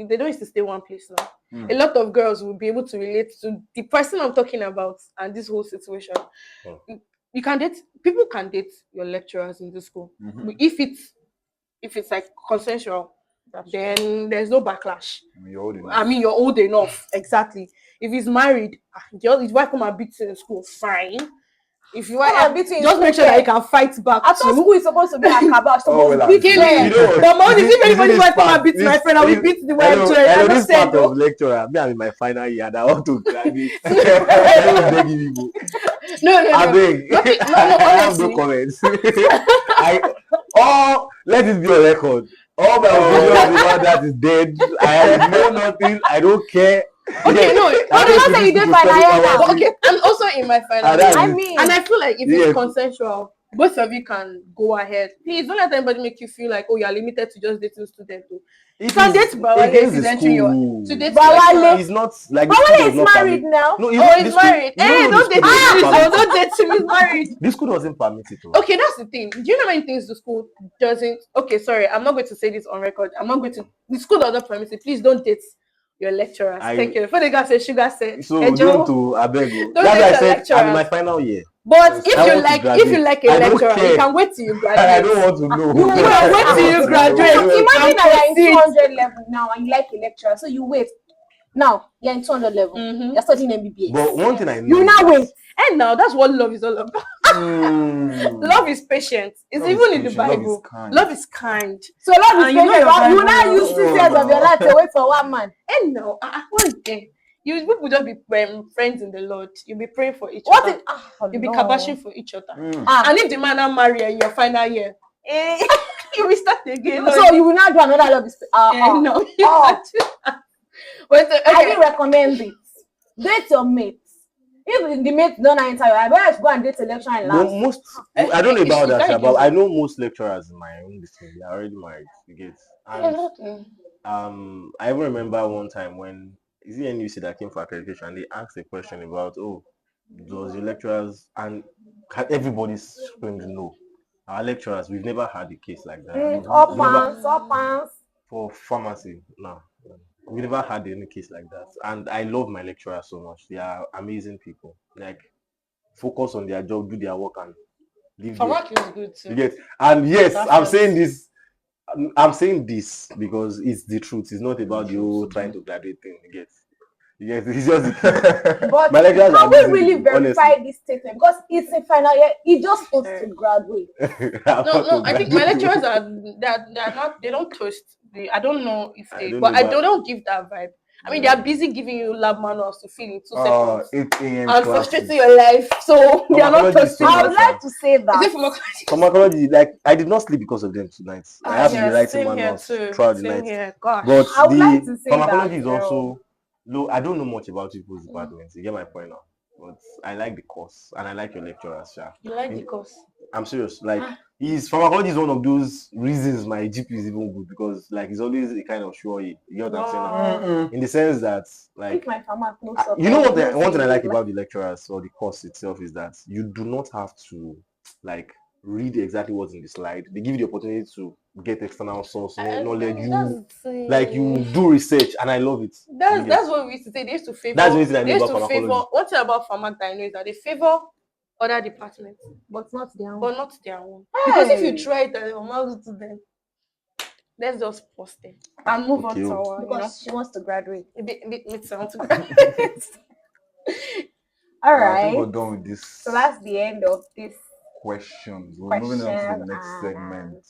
[SPEAKER 3] they don't used to stay one place now.
[SPEAKER 2] Mm.
[SPEAKER 3] A lot of girls will be able to relate to the person I'm talking about and this whole situation.
[SPEAKER 4] Oh.
[SPEAKER 3] You can date people can date your lecturers in the school.
[SPEAKER 2] Mhm.
[SPEAKER 3] But if it's like consensual, then there's no backlash.
[SPEAKER 2] You're old enough.
[SPEAKER 3] I mean, you're old enough. Exactly. If he's married, his wife come and beat you in school, fine. If you
[SPEAKER 1] Come
[SPEAKER 3] are,
[SPEAKER 1] and beat you in
[SPEAKER 3] just make
[SPEAKER 1] school
[SPEAKER 3] sure that you
[SPEAKER 1] there.
[SPEAKER 3] can fight back
[SPEAKER 1] I thought
[SPEAKER 3] too.
[SPEAKER 1] school is supposed to be a kabash,
[SPEAKER 2] Oh,
[SPEAKER 1] supposed
[SPEAKER 2] well,
[SPEAKER 1] to beat
[SPEAKER 2] I'm
[SPEAKER 1] them.
[SPEAKER 4] You know what?
[SPEAKER 3] But mom,
[SPEAKER 4] Is
[SPEAKER 3] if
[SPEAKER 4] it
[SPEAKER 3] anybody
[SPEAKER 4] this
[SPEAKER 3] wife come
[SPEAKER 4] part-
[SPEAKER 3] and beat my
[SPEAKER 4] this-
[SPEAKER 3] friend, I will
[SPEAKER 4] this-
[SPEAKER 3] beat the wife
[SPEAKER 4] hello,
[SPEAKER 3] too. I
[SPEAKER 4] hello,
[SPEAKER 3] just
[SPEAKER 4] this
[SPEAKER 3] said,
[SPEAKER 4] part of lecturer. Me, I'm in my final year and I want to graduate. I beg you, go.
[SPEAKER 3] no.
[SPEAKER 4] I beg.
[SPEAKER 3] Nothing, no,
[SPEAKER 4] I have no
[SPEAKER 3] honestly.
[SPEAKER 4] comments. Let it be on record. All my opinions about that is dead. I know nothing. I don't care.
[SPEAKER 3] Okay, no.
[SPEAKER 1] But
[SPEAKER 4] I
[SPEAKER 1] you
[SPEAKER 4] went
[SPEAKER 1] don't
[SPEAKER 4] to
[SPEAKER 1] say
[SPEAKER 4] this
[SPEAKER 1] you did
[SPEAKER 4] school to
[SPEAKER 1] final
[SPEAKER 4] study
[SPEAKER 1] year now.
[SPEAKER 3] But
[SPEAKER 4] pharmacy.
[SPEAKER 3] okay, and also in my final
[SPEAKER 4] And that's
[SPEAKER 3] year.
[SPEAKER 1] I
[SPEAKER 4] it.
[SPEAKER 1] mean,
[SPEAKER 3] And I feel like if
[SPEAKER 4] Yeah.
[SPEAKER 3] it's consensual, both of you can go ahead. Please don't let anybody make you feel like, oh, you're limited to just dating students. You can date Bawale
[SPEAKER 4] against
[SPEAKER 3] if
[SPEAKER 4] the
[SPEAKER 3] he's entering
[SPEAKER 4] school
[SPEAKER 3] your
[SPEAKER 4] rules.
[SPEAKER 3] to date
[SPEAKER 1] Bawale.
[SPEAKER 4] It's not like the
[SPEAKER 1] Bawale
[SPEAKER 4] school does
[SPEAKER 1] is
[SPEAKER 4] not
[SPEAKER 1] married
[SPEAKER 4] permit.
[SPEAKER 1] now.
[SPEAKER 4] No,
[SPEAKER 3] Oh, he's
[SPEAKER 4] the school,
[SPEAKER 3] married.
[SPEAKER 4] you
[SPEAKER 3] Hey,
[SPEAKER 4] know
[SPEAKER 3] don't
[SPEAKER 4] the
[SPEAKER 3] date
[SPEAKER 4] school
[SPEAKER 3] him,
[SPEAKER 4] doesn't
[SPEAKER 3] please.
[SPEAKER 4] permit it.
[SPEAKER 3] Don't date him. He's married.
[SPEAKER 4] The school doesn't permit it. Oh.
[SPEAKER 3] Okay, that's the thing. Do you know many things the school doesn't? Okay, sorry, I'm not going to say this on record. I'm not going to. The school does not permit it. Please don't date your lecturers. Thank you. Before the guy said, Sugar said,
[SPEAKER 4] So
[SPEAKER 3] hey,
[SPEAKER 4] don't
[SPEAKER 3] Joe,
[SPEAKER 4] to Abego.
[SPEAKER 3] don't
[SPEAKER 4] That's why I
[SPEAKER 3] date your
[SPEAKER 4] said I'm in my
[SPEAKER 3] lecturers.
[SPEAKER 4] final year.
[SPEAKER 3] But if
[SPEAKER 4] I
[SPEAKER 3] you
[SPEAKER 4] want to
[SPEAKER 3] like,
[SPEAKER 4] graduate.
[SPEAKER 3] a
[SPEAKER 4] I don't
[SPEAKER 3] lecturer,
[SPEAKER 4] care.
[SPEAKER 3] you can wait till you
[SPEAKER 4] And I
[SPEAKER 3] graduate.
[SPEAKER 4] don't want to know.
[SPEAKER 1] You will
[SPEAKER 3] wait till you graduate.
[SPEAKER 1] So imagine
[SPEAKER 3] And
[SPEAKER 1] that you're in
[SPEAKER 3] proceed.
[SPEAKER 1] 200 level now and you like a lecturer, so you wait. Now you're in 200 level.
[SPEAKER 3] Mhm.
[SPEAKER 1] You're studying MBBS.
[SPEAKER 4] But one thing I know
[SPEAKER 1] You
[SPEAKER 4] is
[SPEAKER 1] now
[SPEAKER 4] that-
[SPEAKER 1] wait.
[SPEAKER 3] And now that's what love is all about.
[SPEAKER 2] Mm.
[SPEAKER 3] Love is patient. It's
[SPEAKER 2] Love is
[SPEAKER 3] even in the
[SPEAKER 2] patient. Love is
[SPEAKER 3] Bible.
[SPEAKER 2] kind.
[SPEAKER 3] Love is kind.
[SPEAKER 1] So love is
[SPEAKER 3] And you know
[SPEAKER 1] patient.
[SPEAKER 3] your
[SPEAKER 1] You will now
[SPEAKER 3] Bible.
[SPEAKER 1] use 6 years of your life to wait for one man.
[SPEAKER 3] And now, one day, you people just be friends in the Lord. You'll be praying for each
[SPEAKER 1] What
[SPEAKER 3] other.
[SPEAKER 1] if
[SPEAKER 3] You'll be
[SPEAKER 1] no.
[SPEAKER 3] kabashing for each other.
[SPEAKER 2] Mm.
[SPEAKER 3] And if the man now marry in your final year, you will start again.
[SPEAKER 1] So you will not do another love is
[SPEAKER 3] No.
[SPEAKER 1] Oh.
[SPEAKER 3] But,
[SPEAKER 1] I
[SPEAKER 3] okay.
[SPEAKER 1] didn't recommend it. Date your mates. If the mates don't enter you, I better go and date a lecturer and
[SPEAKER 4] But
[SPEAKER 1] last.
[SPEAKER 4] most, I don't know
[SPEAKER 3] It's-
[SPEAKER 4] about
[SPEAKER 3] it's
[SPEAKER 4] that,
[SPEAKER 3] very
[SPEAKER 4] but I
[SPEAKER 3] easy.
[SPEAKER 4] know most lecturers in my own district, they are already married. You get, and I even remember one time when is it NUC that came for accreditation, they asked a question about, oh, does your lecturers, and everybody's screamed no. Our lecturers, we've never had a case like that.
[SPEAKER 1] Up
[SPEAKER 4] Never.
[SPEAKER 1] pants, up pants.
[SPEAKER 4] For pharmacy, no. we never had any case like that. And I love my lecturers so much. They are amazing people. Like, focus on their job, do their work, and leave
[SPEAKER 3] For
[SPEAKER 4] there.
[SPEAKER 3] work is good
[SPEAKER 4] You
[SPEAKER 3] too.
[SPEAKER 4] get? And yes,
[SPEAKER 3] That
[SPEAKER 4] I'm
[SPEAKER 3] helps.
[SPEAKER 4] saying this. I'm saying this because it's the truth. It's not about you
[SPEAKER 2] truth.
[SPEAKER 4] trying to graduate thing. You get? You get? It's just the truth.
[SPEAKER 1] But
[SPEAKER 4] My lecturers are
[SPEAKER 1] can we
[SPEAKER 4] amazing
[SPEAKER 1] really
[SPEAKER 4] people, honestly.
[SPEAKER 1] verify this statement? Because it's a final year. He just wants to
[SPEAKER 3] Sure.
[SPEAKER 1] graduate.
[SPEAKER 4] I'm
[SPEAKER 3] No,
[SPEAKER 4] not
[SPEAKER 3] no.
[SPEAKER 4] to
[SPEAKER 3] I think my
[SPEAKER 4] graduate.
[SPEAKER 3] lecturers are they're not. They don't toast. I don't know if
[SPEAKER 4] I
[SPEAKER 3] they,
[SPEAKER 4] don't know
[SPEAKER 3] but I
[SPEAKER 4] about.
[SPEAKER 3] don't give that vibe. I mean, they are busy giving you lab manuals to fill in 2 seconds
[SPEAKER 2] 8 a.m.
[SPEAKER 3] and
[SPEAKER 2] classes.
[SPEAKER 3] frustrating your life. So they are not
[SPEAKER 4] Pharmacology is
[SPEAKER 3] toasting
[SPEAKER 4] so
[SPEAKER 1] I
[SPEAKER 3] you.
[SPEAKER 1] would
[SPEAKER 4] much.
[SPEAKER 1] like to say
[SPEAKER 3] Is it
[SPEAKER 1] that.
[SPEAKER 3] pharmacology?
[SPEAKER 4] Pharmacology, like I did not sleep because of them tonight. I have to be
[SPEAKER 3] Yes,
[SPEAKER 4] writing
[SPEAKER 3] same here
[SPEAKER 4] manuals
[SPEAKER 3] too.
[SPEAKER 4] throughout the
[SPEAKER 3] Same
[SPEAKER 4] night.
[SPEAKER 3] here.
[SPEAKER 4] But
[SPEAKER 3] Gosh.
[SPEAKER 1] I would like
[SPEAKER 4] the
[SPEAKER 1] to say that.
[SPEAKER 4] pharmacology is also low. I don't know much about people's departments. You get my point now. But I like the course and I like your lecturers, Sha.
[SPEAKER 3] You like the course?
[SPEAKER 4] I'm serious. Like pharmacology is one of those reasons my GP is even good because like it's always a kind of sure. You get what I'm saying now?
[SPEAKER 3] Wow.
[SPEAKER 4] In the sense that
[SPEAKER 1] If
[SPEAKER 4] like
[SPEAKER 1] my farmer close up,
[SPEAKER 4] you know what one thing I like
[SPEAKER 1] like,
[SPEAKER 4] about the lecturers or the course itself is that you do not have to like read exactly what's in the slide. They give you the opportunity to get external source knowledge. You like you do research and I love it. You get?
[SPEAKER 3] That's what we used to say. They used to favor.
[SPEAKER 4] That's the only thing I
[SPEAKER 3] They
[SPEAKER 4] know
[SPEAKER 3] used
[SPEAKER 4] about
[SPEAKER 3] to favor.
[SPEAKER 4] pharmacology.
[SPEAKER 3] One thing about pharmac that I know is that they favor other departments,
[SPEAKER 1] but not their own.
[SPEAKER 3] but not their own. Because if you
[SPEAKER 1] Hey,
[SPEAKER 3] try it as a normal student, let's just pause there and move on
[SPEAKER 4] Okay.
[SPEAKER 3] to
[SPEAKER 4] Oh.
[SPEAKER 3] our,
[SPEAKER 1] because she wants to graduate.
[SPEAKER 3] a bit mid-term to graduate.
[SPEAKER 1] All
[SPEAKER 2] I think we're
[SPEAKER 1] right.
[SPEAKER 2] done with this
[SPEAKER 1] So that's the end of this
[SPEAKER 2] questions. We're moving on to the
[SPEAKER 1] question
[SPEAKER 2] next
[SPEAKER 1] and
[SPEAKER 2] segment.